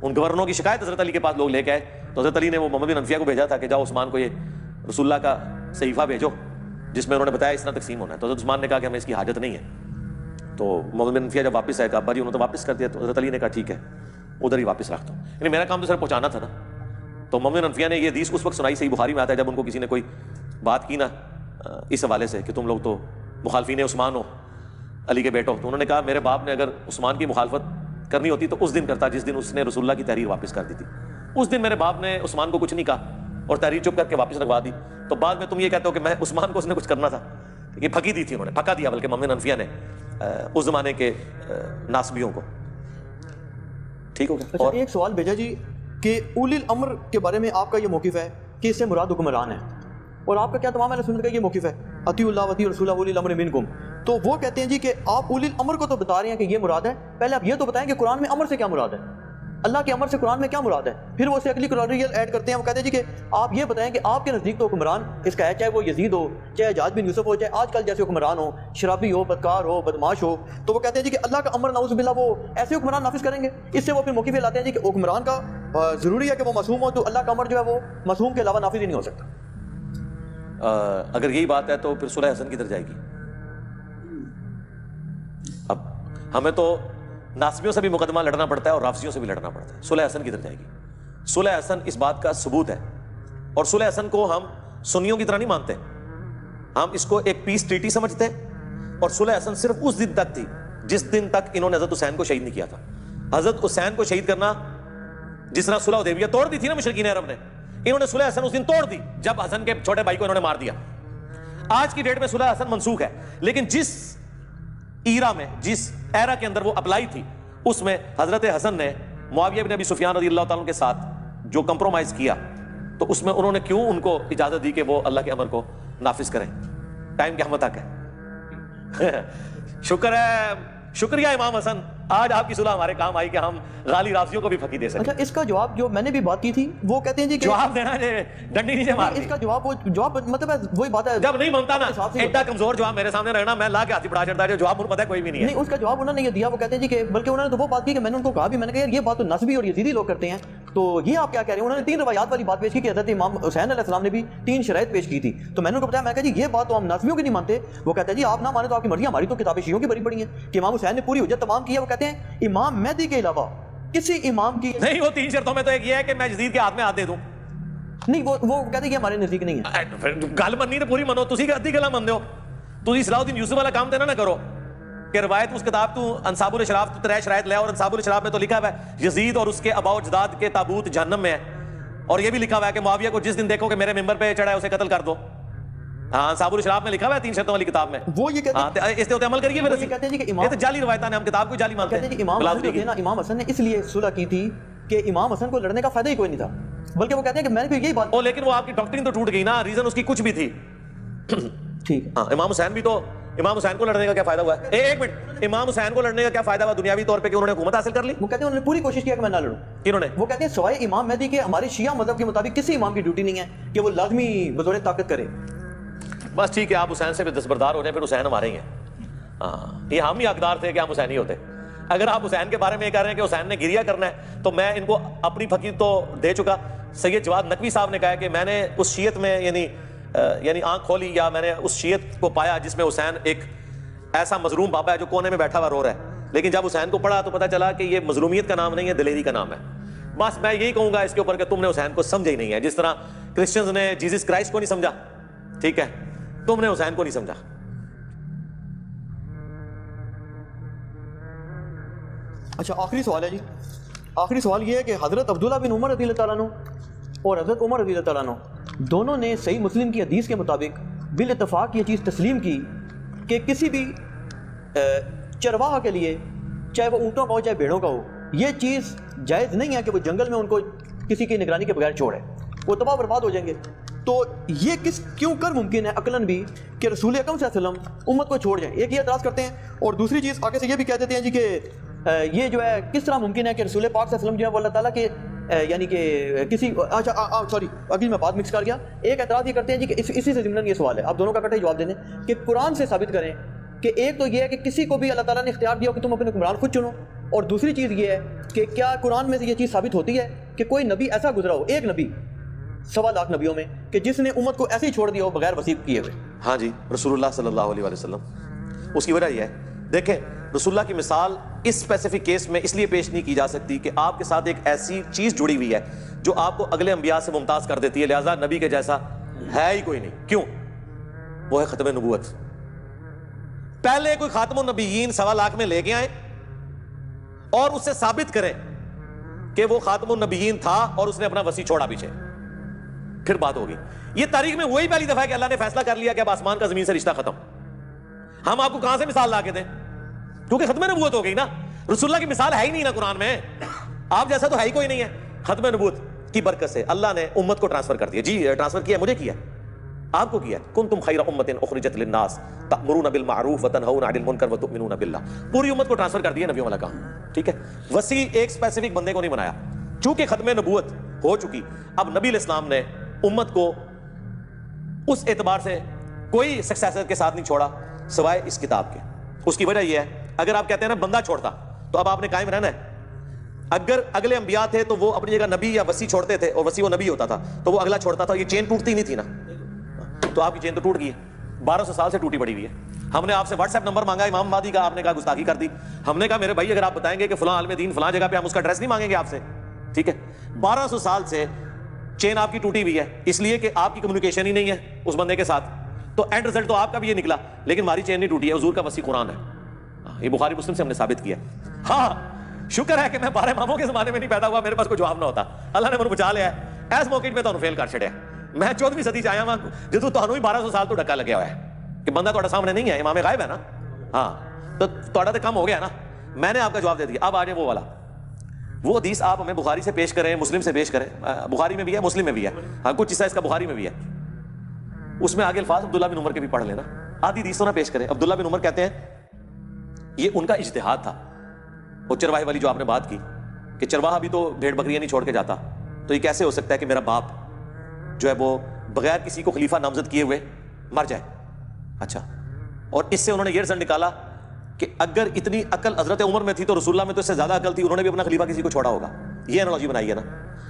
ان گورنروں کی شکایت حضرت علی کے پاس لوگ لے کے آئے, تو حضرت علی نے وہ محمد بن انفیہ کو بھیجا تھا کہ جاؤ عثمان کو یہ رسول اللہ کا صحیفہ بھیجو جس میں انہوں نے بتایا اس طرح تقسیم ہونا ہے. تو حضرت عثمان نے کہا کہ ہمیں اس کی حاجت نہیں ہے. تو محمد بن انفیہ جب واپس آئے, کہا ابا جی انہوں نے تو واپس کر دیا. تو حضرت علی نے کہا ٹھیک ہے ادھر ہی واپس رکھ دو, یعنی میرا کام تو صرف پہنچانا تھا نا. تو محمد بن انفیہ نے یہ حدیث اس وقت سنائی, صحیح بخاری میں آتا ہے, جب ان کو کسی نے کوئی بات کی نا اس حوالے سے کہ تم لوگ تو مخالفین عثمان ہو, علی کے بیٹو. تو انہوں نے کہا میرے باپ نے اگر عثمان کی مخالفت کرنی ہوتی تو اس دن کرتا جس دن اس نے رسول اللہ کی تحریر واپس کر دی تھی. اس دن میرے باپ نے عثمان کو کچھ نہیں کہا اور تحریر چپ کر کے واپس رکھوا دی. تو بعد میں تم یہ کہتے ہو کہ میں عثمان کو اس نے کچھ کرنا تھا, یہ پھکی دی تھی انہوں نے, پھکا دیا بلکہ محمد بن انفیہ نے اس زمانے کے ناسبیوں کو. ٹھیک ہو گیا. اور ایک سوال بھیجا جی کہ اولی الامر کے بارے میں آپ کا یہ موقف ہے کہ اس سے مراد حکمران ہے, اور آپ کا کیا تمام اہل سنت کا یہ موقف ہے اطیعوا اللہ واطیعوا الرسول اولی الامر منکم. تو وہ کہتے ہیں جی کہ آپ اولی الامر کو تو بتا رہے ہیں کہ یہ مراد ہے, پہلے آپ یہ تو بتائیں کہ قرآن میں امر سے کیا مراد ہے, اللہ کے امر سے قرآن میں کیا مراد ہے. پھر وہ اسے اگلی کلوریل ایڈ کرتے ہیں, وہ کہتے ہیں جی کہ آپ یہ بتائیں کہ آپ کے نزدیک تو حکمران اس کا ہے, چاہے وہ یزید ہو, چاہے حجاج بن یوسف ہو, چاہے آج کل جیسے حکمران ہو, شرابی ہو, بدکار ہو, بدماش ہو. تو وہ کہتے ہیں جی کہ اللہ کا امر نعوذ باللہ وہ ایسے حکمران نافذ کریں گے. اس سے وہ پھر موقف لاتے ہیں جی کہ حکمران کا ضروری ہے کہ وہ معصوم ہو, تو اللہ کا امر جو ہے وہ معصوم کے علاوہ نافذ ہی نہیں ہو سکتا. اگر یہی بات ہے تو پھر صلح حسن کدھر جائے گی؟ اب ہمیں تو ناسبیوں سے بھی مقدمہ لڑنا پڑتا ہے اور رافضیوں سے بھی لڑنا پڑتا ہے. صلح حسن کدھر جائے گی؟ صلح حسن اس بات کا ثبوت ہے, اور صلح حسن کو ہم سنیوں کی طرح نہیں مانتے, ہم اس کو ایک پیس ٹریٹی سمجھتے ہیں اور صلح حسن صرف اس دن تک تھی جس دن تک انہوں نے حضرت حسین کو شہید نہیں کیا تھا. حضرت حسین کو شہید کرنا جس طرح صلح حدیبیہ توڑ دی تھی نا مشرکین عرب نے, انہوں نے صلح حسن اس دن توڑ دی جب حسن کے چھوٹے بھائی کو انہوں نے مار دیا. آج کی ڈیٹ میں صلح حسن منسوخ ہے, لیکن جس ایرا میں, جس ایرا کے اندر وہ اپلائی تھی, اس میں حضرت حسن نے معاویہ بن ابی سفیان رضی اللہ تعالیٰ کے ساتھ جو کمپرومائز کیا, تو اس میں انہوں نے کیوں ان کو اجازت دی کہ وہ اللہ کے امر کو نافذ کریں. ٹائم قیامت تک ہے. شکر ہے, شکریہ امام حسن, آج آپ کی صلح ہمارے کام آئی کہ ہم غالی رافضیوں کو بھی پھکی دے سکیں. اچھا, اس کا جواب جو میں نے بھی بات کی تھی وہ کہتے ہیں جی کہ جواب دینا ہے, ڈنڈی نیچے مار دی. اس کا جواب مطلب ہے وہی بات ہے, جب نہیں مانتا نا ایڈا کمزور جواب میرے سامنے رہنا, میں لا کے ہاتھی پڑا چڑھتا ہے, جو جواب مجھے پتا ہے کوئی بھی نہیں ہے. نہیں, اس کا جواب انہوں نے یہ دیا, وہ کہتے ہیں جی کہ بلکہ انہوں نے تو وہ بات کی کہ میں نے ان کو کہا بھی, میں نے کہا یار یہ بات تو نسبی اور یزیدی لوگ کرتے ہیں, تو یہ آپ کیا کہہ رہے ہیں. انہوں نے 3 روایات والی بات پیش کی کہ حضرت امام حسین علیہ السلام نے بھی 3 شرائط پیش کی تھی, تو میں نے ان کو بتایا, میں کہا جی یہ بات تو ہم نسبیوں کی نہیں مانتے. وہ کہتے ہیں جی آپ نہ مانے تو آپ کی مرضی, ہماری تو کتابیں شیعوں کی بڑی بڑی ہیں کہ امام حسین نے پوری حجت تمام کی ہے. وہ کہتے ہیں امام مہدی کے علاوہ کسی امام کی نہیں, وہ 3 شرطوں میں تو ایک یہ ہے کہ میں یزید کے ہاتھ میں ہاتھ دے دوں. نہیں, وہ کہتے ہیں کہ ہمارے نزدیک نہیں ہے. گل مننی تو پوری منو, تسی ادھی گلا من دیو. تسی صلاح الدین یوسف والا کام تے نہ کرو کہ روایت اس کتاب تو انصاب الاشراف تو 3 شرائط لے, اور انصاب الاشراف میں تو لکھا ہوا ہے یزید اور اس کے آباء و اجداد کے تابوت جہنم میں ہے, اور یہ بھی لکھا ہوا ہے کہ معاویہ کو جس دن دیکھو کہ میرے ممبر پہ چڑھا ہے اسے قتل کر دو. ہاں, انصاب الاشراف میں لکھا ہوا ہے 3 شرطوں والی کتاب میں. وہ یہ کہتے ہیں اس پہ عمل کریے. وہ یہ کہتے ہیں کہ یہ تو جعلی روایتاں ہیں, ہم کتاب کو جعلی مانتے کہتے ہیں کہ امام حسن نے اس لیے صلح کی تھی کہ امام حسن کو لڑنے کا فائدہ ہی کوئی نہیں تھا, بلکہ وہ کہتے ہیں کہ میں نے یہی بات. لیکن وہ آپ کی ڈاکٹرین تو ٹوٹ گئی نا, ریزن اس کی کچھ بھی تھی. ٹھیک ہے, ہاں, امام حسین بھی تو, امام حسین کو لڑنے کا کیا فائدہ ہوا ہے؟ ایک منٹ, امام حسین کو لڑنے کا کیا فائدہ ہوا دنیاوی طور پہ کہ انہوں نے حکومت حاصل کر لی؟ وہ کہتے ہیں انہوں نے پوری کوشش کیا کہ میں نہ لڑوں. انہوں نے, وہ کہتے ہیں سوائے امام مہدی کے ہمارے شیعہ مذہب کے مطابق کسی امام کی ڈیوٹی نہیں ہے کہ وہ لازمی بزور طاقت کرے. بس ٹھیک ہے, آپ حسین سے دستبردار ہو جائیں, پھر حسین ہمارے ہی ہیں. ہاں, یہ ہم ہی حقدار تھے کہ ہم حسینی ہوتے. اگر آپ حسین کے بارے میں یہ کہہ رہے ہیں کہ حسین نے گریہ کرنا ہے, تو میں ان کو اپنی فقیر تو دے چکا. سید جواد نقوی صاحب نے کہا کہ میں نے اس شیعت میں یعنی آنکھ کھولی, یا میں نے اس شیعت کو پایا جس میں حسین ایک ایسا مظلوم بابا ہے جو کونے میں بیٹھا ہوا رو رہا ہے, لیکن جب حسین کو پڑھا تو پتہ چلا کہ یہ مظلومیت کا نام نہیں ہے, دلیری کا نام ہے. بس میں یہی کہوں گا اس کے اوپر کہ تم نے حسین کو سمجھا ہی نہیں ہے, جس طرح کرسچنز نے جیزس کرائسٹ کو نہیں سمجھا, ٹھیک ہے, تم نے حسین کو نہیں سمجھا. اچھا, آخری سوال ہے جی, آخری سوال یہ ہے کہ حضرت عبداللہ بن عمر رضی اللہ تعالیٰ عنہ اور حضرت عمر رضی اللہ تعالیٰ عنہ دونوں نے صحیح مسلم کی حدیث کے مطابق بالاتفاق یہ چیز تسلیم کی کہ کسی بھی چرواہا کے لیے, چاہے وہ اونٹوں کا ہو چاہے بھیڑوں کا ہو, یہ چیز جائز نہیں ہے کہ وہ جنگل میں ان کو کسی کی نگرانی کے بغیر چھوڑے, وہ تباہ برباد ہو جائیں گے. تو یہ کیوں کر ممکن ہے عقلاً بھی کہ رسول اکرم صلی اللہ علیہ وسلم امت کو چھوڑ جائیں؟ ایک یہ اعتراض کرتے ہیں, اور دوسری چیز آگے سے یہ بھی کہہ دیتے ہیں جی کہ یہ جو ہے کس طرح ممکن ہے کہ رسول پاک صلی اللہ علیہ وسلم جو ہے وہ اللہ تعالیٰ کے یعنی کہ کسی, اچھا سوری اگلی میں بات مکس کر گیا. ایک اعتراض یہ کرتے ہیں جی کہ اسی سے ضمن یہ سوال ہے, آپ دونوں کا اکٹھے جواب دیں کہ قرآن سے ثابت کریں کہ ایک تو یہ ہے کہ کسی کو بھی اللہ تعالیٰ نے اختیار دیا کہ تم اپنے حکمران خود چنو, اور دوسری چیز یہ ہے کہ کیا قرآن میں سے یہ چیز ثابت ہوتی ہے کہ کوئی نبی ایسا گزرا ہو, ایک نبی 1.25 لاکھ نبیوں میں, کہ جس نے امت کو ایسے ہی چھوڑ دیا ہو بغیر وصیت کیے ہوئے؟ ہاں جی, رسول اللہ صلی اللہ علیہ وسلم. اس کی وجہ یہ ہے, دیکھیں رسول اللہ کی مثال اس اسپیسیفک کیس میں اس لیے پیش نہیں کی جا سکتی کہ آپ کے ساتھ ایک ایسی چیز جڑی ہوئی ہے جو آپ کو اگلے انبیاء سے ممتاز کر دیتی ہے, لہٰذا نبی کے جیسا ہے ہی کوئی نہیں. کیوں؟ وہ ہے ختم نبوت. پہلے کوئی خاتم النبیین 1.25 لاکھ میں لے کے آئے اور اس سے ثابت کریں کہ وہ خاتم النبیین تھا اور اس نے اپنا وصی چھوڑا پیچھے, پھر بات ہوگی. یہ تاریخ میں وہی پہلی دفعہ ہے کہ اللہ نے فیصلہ کر لیا کہ اب آسمان کا زمین سے رشتہ ختم. ہم آپ کو کہاں سے مثال لا کے دیں؟ کیونکہ ختم نبوت ہو گئی نا. رسول اللہ کی مثال ہے ہی نہیں نا قرآن میں, آپ جیسا تو ہے ہی کوئی نہیں ہے. ختم نبوت کی برکت سے اللہ نے امت کو ٹرانسفر کر دیا. جی ٹرانسفر کیا, مجھے کیا, آپ کو کیا. کنتم خیر امت اخرجت للناس تأمرون بالمعروف وتنہون عن المنکر وتؤمنون باللہ. پوری امت کو ٹرانسفر کر دیا نبیوں والا کام, ٹھیک ہے. وسیع ایک اسپیسیفک بندے کو نہیں بنایا. چونکہ ختم نبوت ہو چکی, اب نبی علیہ السلام نے امت کو اس اعتبار سے کوئی سکسیسر کے ساتھ نہیں چھوڑا سوائے اس کتاب کے. اس کی وجہ یہ ہے, اگر آپ کہتے ہیں نا بندہ چھوڑتا تو اب آپ نے قائم رہنا ہے. اگر اگلے انبیاء تھے تو وہ اپنی جگہ نبی یا وسیع چھوڑتے تھے, اور وسیع وہ نبی ہوتا تھا تو وہ اگلا چھوڑتا تھا, یہ چین ٹوٹتی نہیں تھی نا. تو آپ کی چین تو ٹوٹ گئی ہے, 1200 سال سے ٹوٹی پڑی ہوئی ہے. ہم نے آپ سے واٹس ایپ نمبر مانگا امام مہدی کا, آپ نے کہا گستاخی کر دی. ہم نے کہا میرے بھائی اگر آپ بتائیں گے کہ فلاں عالم دین فلاں جگہ پہ, ہم اس کا ایڈریس نہیں مانگیں گے آپ سے, ٹھیک ہے. 1200 سال سے چین آپ کی ٹوٹی ہوئی ہے, اس لیے کہ آپ کی کمیونیکیشن ہی نہیں ہے اس بندے کے ساتھ. تو تو اینڈ رزلٹ تو آپ کا بھی یہ نکلا, لیکن ہماری چین نہیں ٹوٹی ہے, حضور کا وسیع قرآن ہے. یہ بخاری مسلم سے ہم نے ثابت کیا. ہاں شکر ہے کہ میں 12 اماموں کے زمانے میں نہیں پیدا ہوا, میرے پاس کوئی جواب نہ ہوتا. اللہ نے مجھے بچا لیا ہے. ایس موقع پہ تو فیل کر چھڑیا. میں 14ویں صدی چ آیا ہوں جدو تمہیں 1200 سال تو ڈکا لگیا ہوا ہے کہ بندہ تھوڑے سامنے نہیں ہے, امام غائب ہے نا. ہاں تو تھوڑا تو کم ہو گیا نا, میں نے آپ کا جواب دے دیا. اب آ جائیں وہ والا, وہ حدیث آپ ہمیں بخاری سے پیش کریں, مسلم سے پیش کریں. بخاری میں بھی ہے, مسلم میں بھی ہے, ہاں کچھ حصہ اس کا بخاری میں بھی ہے. اس میں آگے الفاظ عبداللہ بن عمر کے بھی پڑھ لینا. آدھی حدیث تو نہ پیش کریں. عبداللہ بن عمر کہتے ہیں یہ ان کا اجتہاد تھا. وہ چرواہے والی جو آپ نے بات کی کہ چرواہا بھی تو بھیڑ بکریاں نہیں چھوڑ کے جاتا, تو یہ کیسے ہو سکتا ہے کہ میرا باپ جو ہے وہ بغیر کسی کو خلیفہ نامزد کیے ہوئے مر جائے. اچھا, اور اس سے انہوں نے یہ رزلٹ نکالا کہ اگر اتنی عقل حضرت عمر میں تھی تو رسول اللہ میں تو اس سے زیادہ عقل تھی, انہوں نے بھی اپنا خلیفہ کسی کو چھوڑا ہوگا. یہ انالوجی بنائی ہے نا.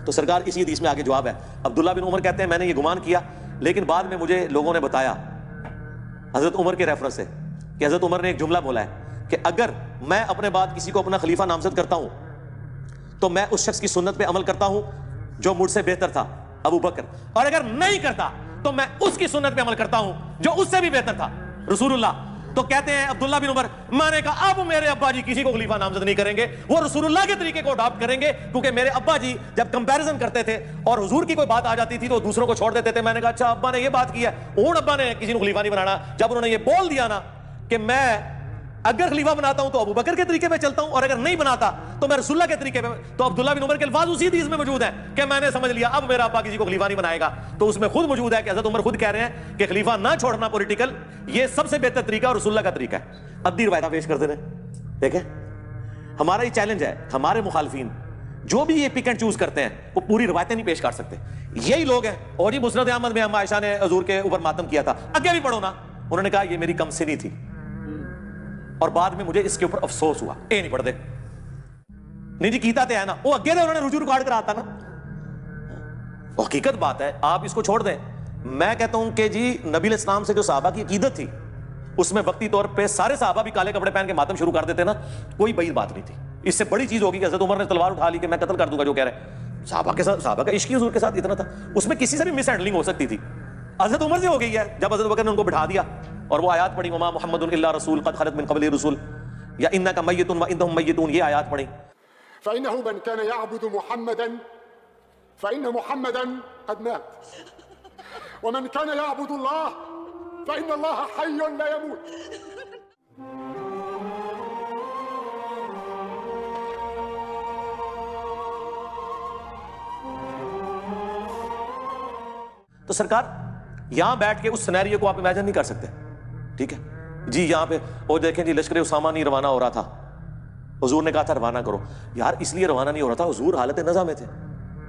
تو سرکار اسی حدیث میں آگے جواب ہے. عبداللہ بن عمر کہتے ہیں میں نے یہ گمان کیا, لیکن بعد میں مجھے لوگوں نے بتایا حضرت عمر کے ریفرنس سے کہ حضرت عمر نے ایک جملہ بولا ہے کہ اگر میں اپنے بعد کسی کو اپنا خلیفہ نامزد کرتا ہوں تو میں اس شخص کی سنت پہ عمل کرتا ہوں جو مجھ سے بہتر تھا, ابو بکر, اور اگر نہیں کرتا تو میں اس کی سنت پہ عمل کرتا ہوں جو اس سے بھی بہتر تھا, رسول اللہ. تو کہتے ہیں عبداللہ بن عمر, میں نے کہا اب میرے ابا جی کسی کو خلیفہ نامزد نہیں کریں گے, وہ رسول اللہ کے طریقے کو اڈاپٹ کریں گے, کیونکہ میرے ابا جی جب کمپیریزن کرتے تھے اور حضور کی کوئی بات آ جاتی تھی تو دوسروں کو چھوڑ دیتے تھے. میں نے کہا اچھا ابا نے یہ بات کی ہے, اور ابا نے کسی کو خلیفہ نہیں بنانا. جب انہوں نے یہ بول دیا نا کہ میں اگر خلیفہ بناتا ہوں تو ابو بکر کے طریقے پہ چلتا ہوں, اور اگر نہیں بناتا تو میں رسول اللہ کے طریقے پہ, تو عبداللہ بن عمر کے الفاظ اسی حدیث میں موجود ہیں کہ میں نے سمجھ لیا اب میرا ابا کسی کو خلیفہ نہیں بنائے گا. تو اس میں خود موجود ہے کہ حضرت عمر خود کہہ رہے ہیں کہ خلیفہ نہ چھوڑنا پولیٹیکل یہ سب سے بہتر طریقہ اور رسول اللہ کا طریقہ ہے. ادھی روایتیں پیش کرتے ہیں. دیکھیں ہمارا یہ چیلنج ہے, ہمارے مخالفین جو بھی یہ پک اینڈ چوز کرتے ہیں وہ پوری روایتیں نہیں پیش کر سکتے. یہی لوگ ہیں. اور جی مسند احمد میں ہم عائشہ نے حضور کے اوپر ماتم کیا تھا, آگے بھی پڑھو نا, انہوں نے کہا یہ میری کم سنی تھی اور بعد میں مجھے اس کے اوپر افسوس ہوا. اے نہیں پڑھ دے نہیں جی کیتا تے ہے نا, وہ اگے دے انہوں نے رجوع ریکارڈ کرا آتا نا. حقیقت بات ہے, آپ اس کو چھوڑ دیں. میں کہتا ہوں کہ جی نبی علیہ السلام سے جو صحابہ کی عقیدت تھی اس میں وقتی طور پہ سارے صحابہ بھی کالے کپڑے پہن کے ماتم شروع کر دیتے نا, کوئی بعید بات نہیں تھی. اس سے بڑی چیز ہوگی کہ حضرت عمر نے تلوار اٹھا لی کہ میں قتل کر دوں گا جو کہہ رہے صحابہ کے ساتھ, صحابہ کا عشق حضور کے ساتھ اتنا تھا, اس میں کسی سے بھی مس ہینڈلنگ ہو سکتی تھی. حضرت عمر سے ہو گئی ہے جب حضرت بکر نے ان کو بٹھا دیا اور وہ آیات پڑھی وما محمد الا رسول قد خلت من قبل الرسل یا انک میت وانہم میتون, یہ آیات پڑھی. فإنه من كان يعبد محمدا فإن محمدا قد مات ومن كان يعبد الله فإن الله حي لا يموت. تو سرکار یہاں بیٹھ کے اس سینیریو کو آپ امیجن نہیں کر سکتے. ٹھیک ہے جی, یہاں پہ وہ دیکھیں جی لشکر اسامہ نہیں روانہ ہو رہا تھا, حضور نے کہا تھا روانہ کرو. یار اس لیے روانہ نہیں ہو رہا تھا, حضور حالت نزا میں تھے.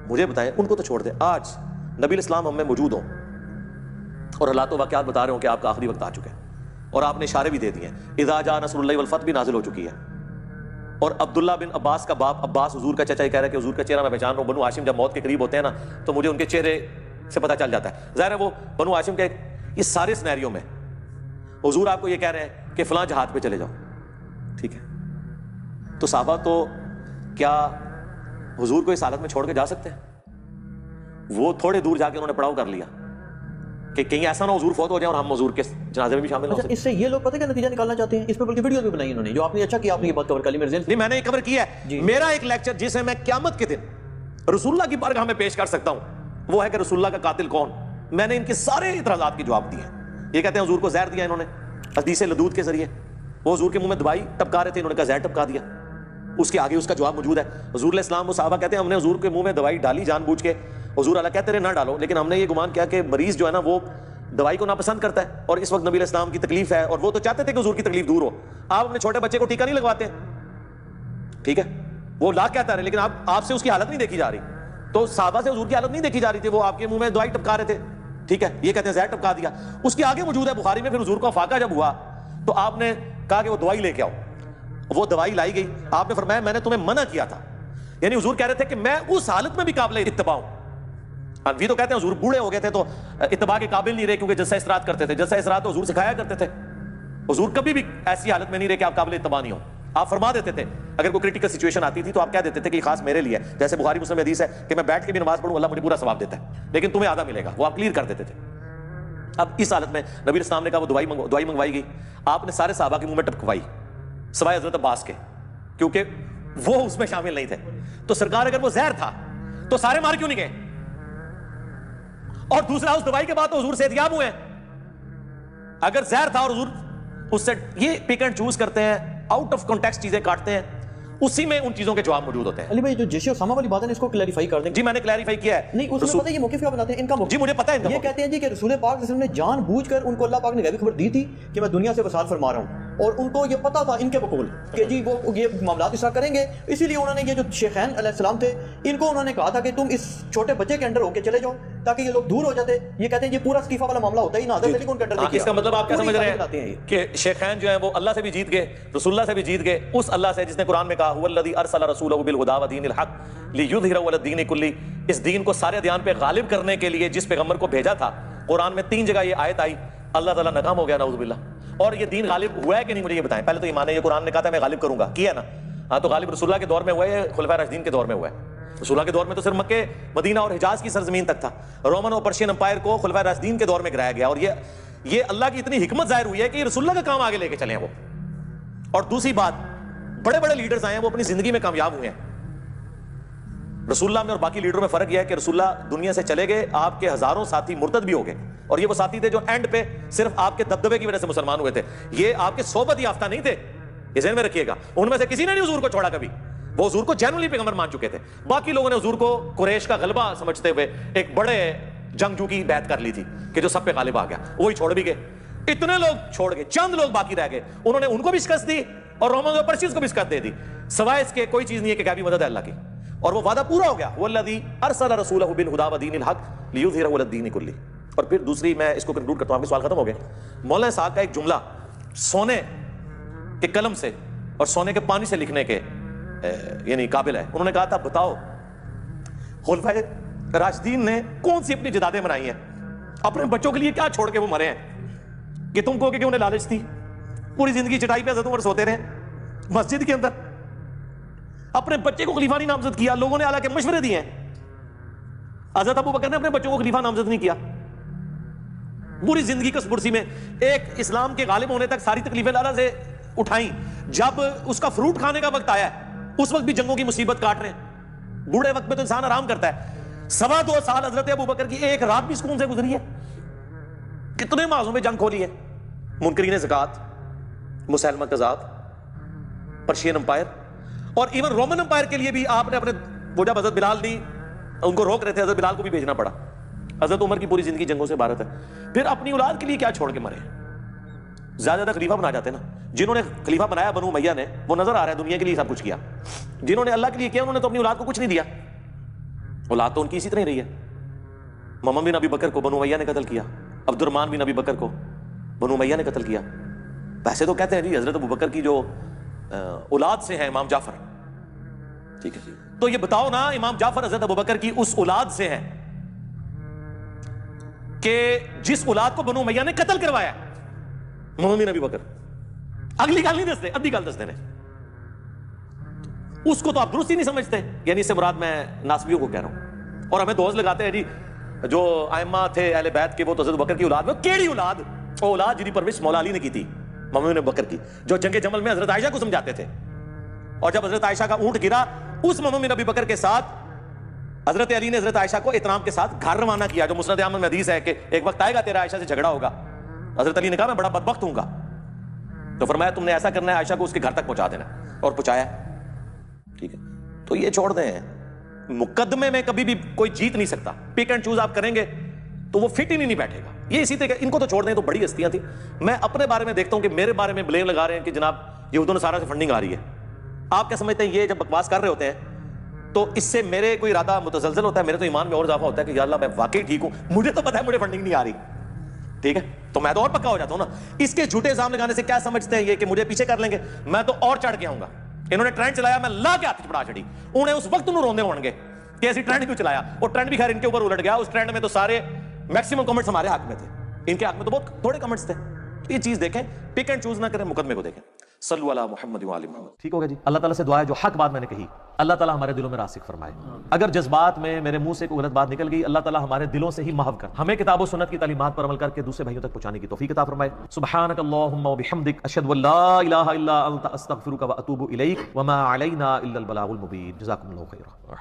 مجھے بتائیں ان کو تو چھوڑ دیں, آج نبی علیہ السلام ہم میں موجود ہوں اور حالات و واقعات بتا رہے ہوں کہ آپ کا آخری وقت آ چکا ہے, اور آپ نے اشارے بھی دے دیے ہیں. اذا جاء نصر اللہ والفتح بھی نازل ہو چکی ہے. اور عبداللہ بن عباس کا باپ عباس حضور کا چچا یہ کہہ رہا ہے کہ حضور کا چہرہ میں پہچان رہا ہوں. بنو ہاشم جب موت کے قریب ہوتے ہیں نا تو مجھے ان کے چہرے سے پتہ چل جاتا ہے. ظاہر ہے وہ بنو ہاشم کے اس سارے سینیریو میں حضور آپ کو یہ کہہ رہے ہیں کہ فلاں جہاد پہ چلے جاؤ. ٹھیک ہے, تو صحابہ تو کیا حضور کو اس حالت میں چھوڑ کے جا سکتے ہیں؟ وہ تھوڑے دور جا کے انہوں نے پڑاؤ کر لیا کہ کہیں ایسا نہ حضور فوت ہو جائے اور ہم حضور کے جنازے میں بھی شامل ہو سکتے. اس سے یہ لوگ پتہ کیا نتیجہ نکالنا چاہتے ہیں, اس پہ بلکہ ویڈیو بھی بنائی انہوں نے, جو آپ نے اچھا کیا, آپ نے یہ بات کور کر لی. نہیں میں نے یہ کور کیا ہے. میرا ایک لیکچر جسے میں قیامت کے دن رسول اللہ کی بارگاہ میں پیش کر سکتا ہوں وہ ہے کہ رسول اللہ کا قاتل کون. میں نے ان کے سارے اعتراضات کے جواب دیے ہیں. یہ کہتے ہیں حضور کو زہر دیا انہوں نے حدیث لدود کے ذریعے, وہ حضور کے منہ میں دوائی ٹپکا رہے تھے, انہوں نے کہا زہر ٹپکا دیا. اس کے آگے اس کا جواب موجود ہے. حضور علیہ السلام وہ صحابہ کہتے ہیں ہم نے حضور کے منہ میں دوائی ڈالی جان بوجھ کے, حضور اللہ کہتے رہے نہ ڈالو, لیکن ہم نے یہ گمان کیا کہ مریض جو ہے نا وہ دوائی کو ناپسند کرتا ہے اور اس وقت نبی علیہ السلام کی تکلیف ہے اور وہ تو چاہتے تھے کہ حضور کی تکلیف دور ہو. آپ اپنے چھوٹے بچے کو ٹیکا نہیں لگواتے, ٹھیک ہے, وہ لا کہتا ہے لیکن آپ سے اس کی حالت نہیں دیکھی جا رہی. تو صحابہ سے حضور کی حالت نہیں دیکھی جا رہی تھی, وہ آپ کے منہ میں دوائی ٹپکا رہے تھے. ٹھیک ہے, یہ کہتے ہیں زہر ٹپکا دیا. اس کے آگے موجود ہے بخاری میں, پھر حضور کا فاقہ جب ہوا تو آپ نے کہا کہ وہ دوائی لے کے آؤ. وہ دوائی لائی گئی, آپ نے فرمایا میں نے تمہیں منع کیا تھا. یعنی حضور کہہ رہے تھے کہ میں اس حالت میں بھی قابل اتباع ہوں. انوی تو کہتے ہیں حضور بوڑھے ہو گئے تھے تو اتباع کے قابل نہیں رہے کیونکہ جلسہ استراحت کرتے تھے. جلسہ استراحت تو حضور سکھایا کرتے تھے. حضور کبھی بھی ایسی حالت میں نہیں رہے کہ آپ قابل اتباع نہیں ہو. آپ فرما دیتے تھے اگر کوئی کریٹیکل سچویشن آتی تھی تو آپ کہہ دیتے تھے کہ یہ خاص میرے لیے, جیسے بخاری مسلم حدیث ہے کہ میں بیٹھ کے بھی نماز پڑھوں اللہ مجھے پورا ثواب دیتا ہے لیکن تمہیں آدھا ملے گا, وہ آپ کلیئر کر دیتے تھے. اب اس حالت میں نبی اسلام نے کہا وہ دوائی منگوائی گئی, آپ نے سارے صحابہ کے منہ میں ٹپکوائی سوائے حضرت عباس کے, کیونکہ وہ اس میں شامل نہیں تھے. تو سرکار اگر وہ زہر تھا تو سارے مار کیوں نہیں گئے؟ اور دوسرا اس دوائی کے بعد تو حضور صحتیاب ہوئے ہیں. اگر زہر تھا اور حضور اس سے, یہ پک اینڈ چوز کرتے ہیں, آؤٹ آف کانٹیکسٹ چیزیں کاٹتے ہیں, اسی میں ان چیزوں کے جواب موجود ہوتے ہیں. علی بھائی جو جیش اسامہ والی بات ہے اس کو کلیریفائی کر دیں. جی میں نے کلیریفائی کیا ہے. نہیں اس میں پتہ ہے یہ موقف کیا بتاتے ہیں ان کا موقف. جی مجھے پتہ ہے. یہ کہتے ہیں جی کہ رسول پاک صلی اللہ علیہ وسلم نے جان بوجھ کر ان کو اللہ پاک نے غیبی خبر دی تھی کہ میں دنیا سے وصال فرما رہا ہوں, اور ان کو یہ پتہ تھا ان کے بقول کہ جی وہ یہ معاملات اس طرح کریں گے, اسی لیے انہوں نے یہ جو شیخین علیہ السلام تھے ان کو انہوں نے کہا تھا کہ تم اس چھوٹے بچے کے انڈر ہو کے چلے جاؤ تاکہ یہ لوگ دور ہو جاتے. یہ کہتے ہیں یہ پورا استعفیٰ والا معاملہ ہوتا ہی نہ حضرت علی کو ان کے انڈر نہیں کیا. اس کا مطلب آپ کیا سمجھ رہے ہیں کہ شیخین جو ہیں وہ اللہ سے بھی جیت گئے, رسول اللہ سے بھی جیت گئے, اس اللہ سے جس نے قرآن میں کہا هو الذی ارسل رسولہ بالہدی ودین الحق لیظہرہ علی الدین کلہ, اس دین کو سارے ادیان پہ غالب کرنے کے لیے جس پیغمبر کو بھیجا تھا. قرآن میں 3 جگہ یہ آیت آئی, اللہ تعالیٰ ناکام ہو گیا نعوذ باللہ. اور یہ دین غالب ہوا ہے کہ نہیں مجھے یہ بتائیں. پہلے تو ایمان ہے, یہ قرآن نے کہا تھا میں غالب کروں گا, کیا نا؟ ہاں تو غالب رسول اللہ کے دور میں ہوا ہے, خلفائے راشدین کے دور میں ہوا ہے. رسول اللہ کے دور میں تو صرف مکہ مدینہ اور حجاز کی سرزمین تک تھا. رومن اور پرشین امپائر کو خلفائے راشدین کے دور میں گرایا گیا, اور یہ اللہ کی اتنی حکمت ظاہر ہوئی ہے کہ یہ رسول اللہ کا کام آگے لے کے چلے ہیں وہ. اور دوسری بات, بڑے بڑے لیڈرز آئے ہیں وہ اپنی زندگی میں کامیاب ہوئے ہیں. رسول اللہ میں اور باقی لیڈروں میں فرق یہ ہے کہ رسول اللہ دنیا سے چلے گئے, آپ کے ہزاروں ساتھی مرتد بھی ہو گئے, اور یہ وہ ساتھی تھے جو اینڈ پہ صرف آپ کے دبدبے کی وجہ سے مسلمان ہوئے تھے. یہ آپ کے صحبت یافتہ نہیں تھے, یہ ذہن میں رکھیے گا. ان میں سے کسی نے نہیں حضور کو چھوڑا کبھی, وہ حضور کو جنرلی پیغمبر مان چکے تھے. باقی لوگوں نے حضور کو قریش کا غلبہ سمجھتے ہوئے ایک بڑے جنگجو کی بیعت کر لی تھی کہ جو سب پہ غالب آ گیا, وہی چھوڑ بھی گئے. اتنے لوگ چھوڑ گئے, چند لوگ باقی رہ گئے, انہوں نے ان کو بھی شکست دی اور رومن اور پرشیز کو بھی شکست دے دی. سوائے اس کے کوئی چیز نہیں ہے کہ غیبی مدد ہے اللہ کی, اور وہ وعدہ پورا ہو گیا. والذی ارسل رسولہ بالہدی ودین الحق لیظہرہ علی الدین کلہ. اور پھر دوسری, میں اس کو کنکلوڈ کرتا ہوں, آپ کے سوال ختم ہو گئے. مولانا صاحب کا ایک جملہ سونے کے قلم سے اور سونے کے پانی سے لکھنے کے یعنی قابل ہے. انہوں نے کہا تھا بتاؤ خلفائے راشدین نے کون سی اپنی جدادیں بنائی ہیں, اپنے بچوں کے لیے کیا چھوڑ کے وہ مرے ہیں کہ تم کہو کہ انہیں لالچ تھی, پوری زندگی چٹائی پہ حضرت عمر سوتے رہے مسجد کے اندر, اپنے بچے کو خلیفہ نہیں نامزد کیا, لوگوں نے حالانکہ مشورے دیے ہیں. حضرت ابو بکر نے اپنے بچوں کو خلیفہ نامزد نہیں کیا, پوری زندگی کس برسی میں ایک اسلام کے غالب ہونے تک ساری تکلیفیں اللہ سے اٹھائیں. جب اس کا فروٹ کھانے کا وقت آیا اس وقت بھی جنگوں کی مصیبت کاٹ رہے ہیں. بوڑھے وقت میں تو انسان آرام کرتا ہے. 2.25 سال حضرت ابو بکر کی ایک رات بھی سکون سے گزری ہے. کتنے معاذوں میں جنگ کھولی ہے, منکرین زکات, مسیلمہ کذاب, پرشین امپائر, اور ایون رومن امپائر کے لیے بھی آپ نے اپنے, وہ جب حضرت بلال نہیں ان کو روک رہے تھے, حضرت بلال کو بھی بھیجنا پڑا. حضرت عمر کی پوری زندگی جنگوں سے عبارت ہے. پھر اپنی اولاد کے لیے کیا چھوڑ کے مرے, زیادہ خلیفہ بنا جاتے نا. جنہوں نے خلیفہ بنایا بنو امیہ نے, وہ نظر آ رہا ہے دنیا کے لیے سب کچھ کیا. جنہوں نے اللہ کے لیے کیا انہوں نے تو اپنی اولاد کو کچھ نہیں دیا. اولاد تو ان کی اسی طرح رہی ہے. محمد بن ابی بکر کو بنو امیہ نے قتل کیا, عبد الرحمن بن ابی بکر کو بنو امیہ نے قتل کیا. ویسے تو کہتے ہیں جی حضرت ابو بکر کی جو اولاد سے ہیں امام جعفر, ٹھیک ہے, تو یہ بتاؤ نا امام جعفر حضرت ابو بکر کی اس اولاد سے ہیں کہ جس اولاد کو بنو امیہ نے قتل کروایا. محمد بن ابی بکر, اگلی گل نہیں دستے, ادھی گل دستے ہیں. اس کو تو آپ درست ہی نہیں سمجھتے. یعنی اس سے مراد میں ناسبیوں کو کہہ رہا ہوں. اور ہمیں دوست لگاتے ہیں جی جو ائمہ تھے اہل بیت کے وہ تو حضرت بکر کی اولاد, وہ کیڑی اولاد, وہ اولاد جنہی پرورش مولا علی نے کی تھی, محمد بن بکر کی, جو جنگ جمل میں حضرت عائشہ کو سمجھاتے تھے. اور جب حضرت عائشہ کا اونٹ گرا, اس محمد بن ابی بکر کے ساتھ حضرت علی نے حضرت عائشہ کو احترام کے ساتھ گھر روانہ کیا, جو مسند احمد میں حدیث ہے کہ ایک وقت آئے گا تیرا عائشہ سے جھگڑا ہوگا. حضرت علی نے کہا میں بڑا بدبخت ہوں گا, تو فرمایا تم نے ایسا کرنا ہے عائشہ کو اس کے گھر تک پہنچا دینا, اور پہنچایا. ٹھیک ہے, تو یہ چھوڑ دیں, مقدمے میں کبھی بھی کوئی جیت نہیں سکتا. پک اینڈ چوز آپ کریں گے تو وہ فٹ ہی نہیں بیٹھے گا. یہ اسی طرح ان کو تو چھوڑ دیں, تو بڑی ہستیاں تھیں. میں اپنے بارے میں دیکھتا ہوں کہ میرے بارے میں بلیم لگا رہے ہیں کہ جناب یہود و نصارہ سے فنڈنگ آ رہی ہے. آپ کیا سمجھتے ہیں یہ جب بکواس کر رہے ہوتے ہیں تو اس سے میرے کوئی ارادہ متزلزل ہوتا ہے, میرے تو ایمان میں اور اضافہ ہوتا ہے کہ یا اللہ میں واقعی ٹھیک ہوں, مجھے تو پتا ہے مجھے فنڈنگ نہیں آ رہی, ٹھیک ہے, تو میں تو اور پکا ہو جاتا ہوں نا. اس کے جھوٹے الزام لگانے سے کیا سمجھتے ہیں یہ کہ مجھے پیچھے کر لیں گے, میں تو اور چڑھ کے آؤں گا. انہوں نے ٹرینڈ چلایا, میں لا کے ہاتھ پڑا چڑی, انہیں اس وقت انہوں روندے ہون گے کہ ایسی ٹرینڈ کیوں چلایا, اور ٹرینڈ بھی خیر ان کے اوپر الٹ گیا. اس ٹرینڈ میں تو سارے میکسیمم کمنٹس ہمارے حق میں تھے, ان کے حق میں تو بہت تھوڑے کمنٹس تھے. یہ چیز دیکھیں, پک اینڈ چوز نہ کریں, مقدمے کو دیکھیں. صلو علی محمد وعلی محمد. ٹھیک ہوگا جی. اللہ تعالیٰ سے دعا ہے جو حق بات میں نے کہی اللہ تعالیٰ ہمارے دلوں میں راسخ فرمائے. اگر جذبات میں میرے منہ سے کوئی غلط بات نکل گئی اللہ تعالیٰ ہمارے دلوں سے ہی محو کر ہمیں کتاب و سنت کی تعلیمات پر عمل کر کے دوسرے بھائیوں تک پہنچانے کی توفیق عطا فرمائے. سبحانک اللہم و بحمدک اشہد ان لا الہ الا انت استغفرک و اتوب الیک وما علینا الا البلاغ المبین. جزاکم اللہ خیرا.